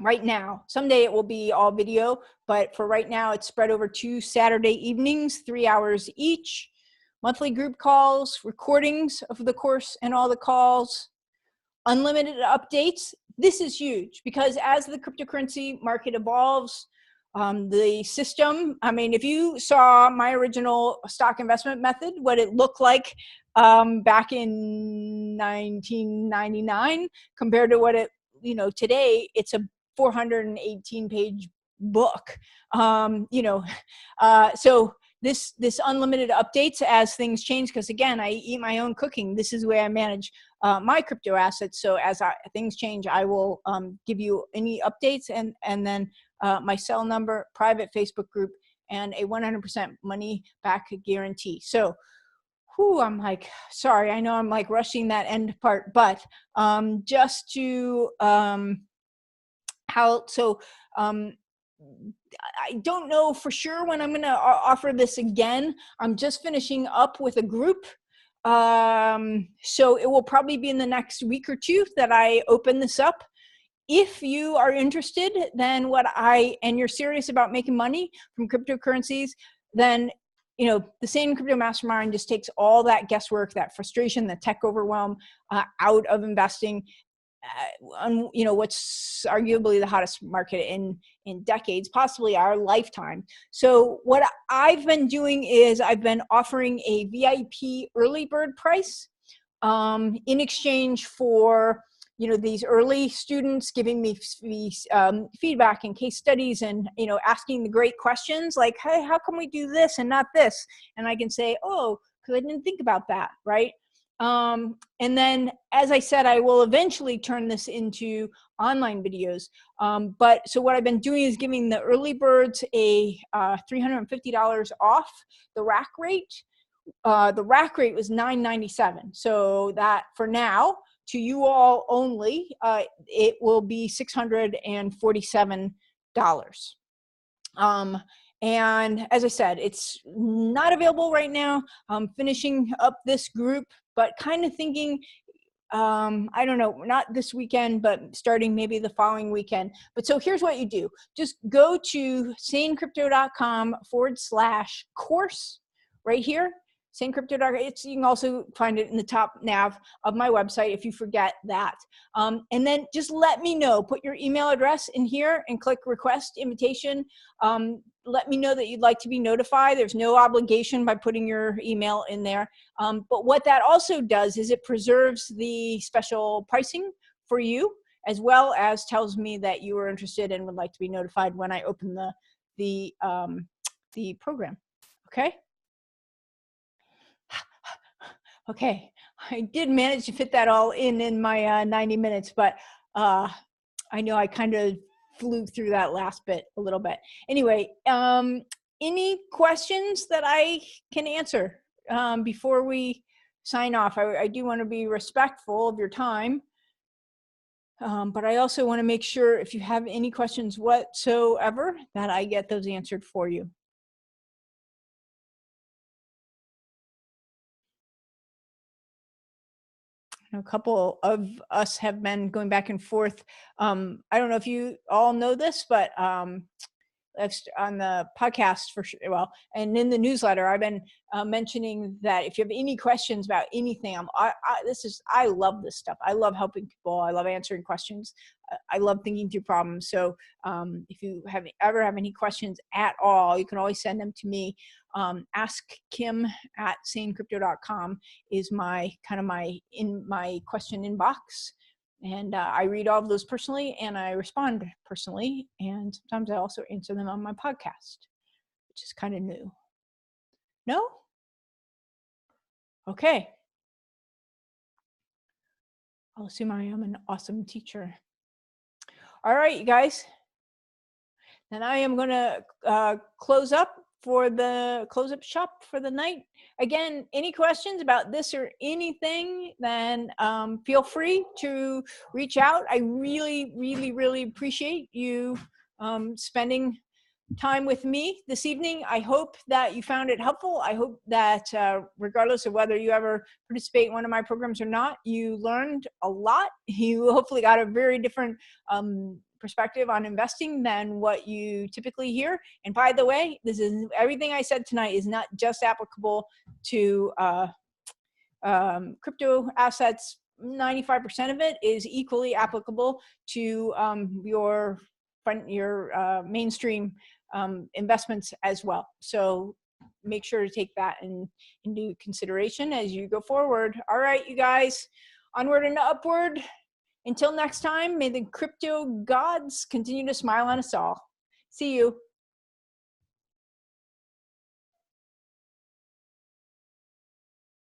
right now. Someday it will be all video, but for right now, it's spread over 2 Saturday evenings, 3 hours each. Monthly group calls, recordings of the course and all the calls, unlimited updates. This is huge because as the cryptocurrency market evolves, the system, if you saw my original stock investment method, what it looked like back in 1999 compared to what it, today, it's a 418-page book. So this unlimited updates as things change, because again, I eat my own cooking. This is the way I manage my crypto assets. So as things change, I will give you any updates, and then my cell number, private Facebook group, and a 100% money back guarantee. So I'm like, sorry, I know I'm like rushing that end part, but just to I don't know for sure when I'm going to offer this again. I'm just finishing up with a group. So it will probably be in the next week or two that I open this up. If you are interested, then and you're serious about making money from cryptocurrencies, then the Sane Crypto Mastermind just takes all that guesswork, that frustration, the tech overwhelm out of investing. What's arguably the hottest market in decades, possibly our lifetime. So what I've been doing is I've been offering a VIP early bird price in exchange for these early students giving me feedback and case studies, and asking the great questions like, hey, how can we do this and not this? And I can say, oh, because I didn't think about that, right? And then, as I said, I will eventually turn this into online videos. But so what I've been doing is giving the early birds a $350 off the rack rate. The rack rate was $997. So that for now, to you all only, it will be $647. And as I said, it's not available right now. I'm finishing up this group, but kind of thinking, I don't know, not this weekend, but starting maybe the following weekend. But so here's what you do. Just go to sanecrypto.com/course right here. SaneCrypto.com. You can also find it in the top nav of my website if you forget that. And then just let me know. Put your email address in here and click request invitation. Let me know that you'd like to be notified. There's no obligation by putting your email in there. But what that also does is it preserves the special pricing for you, as well as tells me that you are interested and would like to be notified when I open the program. Okay. Okay, I did manage to fit that all in my 90 minutes, but I know I kind of flew through that last bit a little bit. Anyway, any questions that I can answer before we sign off? I do want to be respectful of your time, but I also want to make sure if you have any questions whatsoever that I get those answered for you. A couple of us have been going back and forth. I don't know if you all know this, but on the podcast for sure. Well, and in the newsletter, I've been mentioning that if you have any questions about anything, I love this stuff. I love helping people. I love answering questions. I love thinking through problems. So if you ever have any questions at all, you can always send them to me. Ask Kim at sanecrypto.com is my question inbox. And I read all of those personally, and I respond personally. And sometimes I also answer them on my podcast, which is kind of new. No? Okay. I'll assume I am an awesome teacher. All right, you guys. Then I am going to close up shop for the night. Again, any questions about this or anything, then feel free to reach out. I really, really, really appreciate you spending time with me this evening. I hope that you found it helpful. I hope that regardless of whether you ever participate in one of my programs or not, you learned a lot. You hopefully got a very different perspective on investing than what you typically hear. And by the way, everything I said tonight is not just applicable to crypto assets. 95% of it is equally applicable to your mainstream investments as well. So make sure to take that into consideration as you go forward. All right, you guys, onward and upward. Until next time, may the crypto gods continue to smile on us all. See you.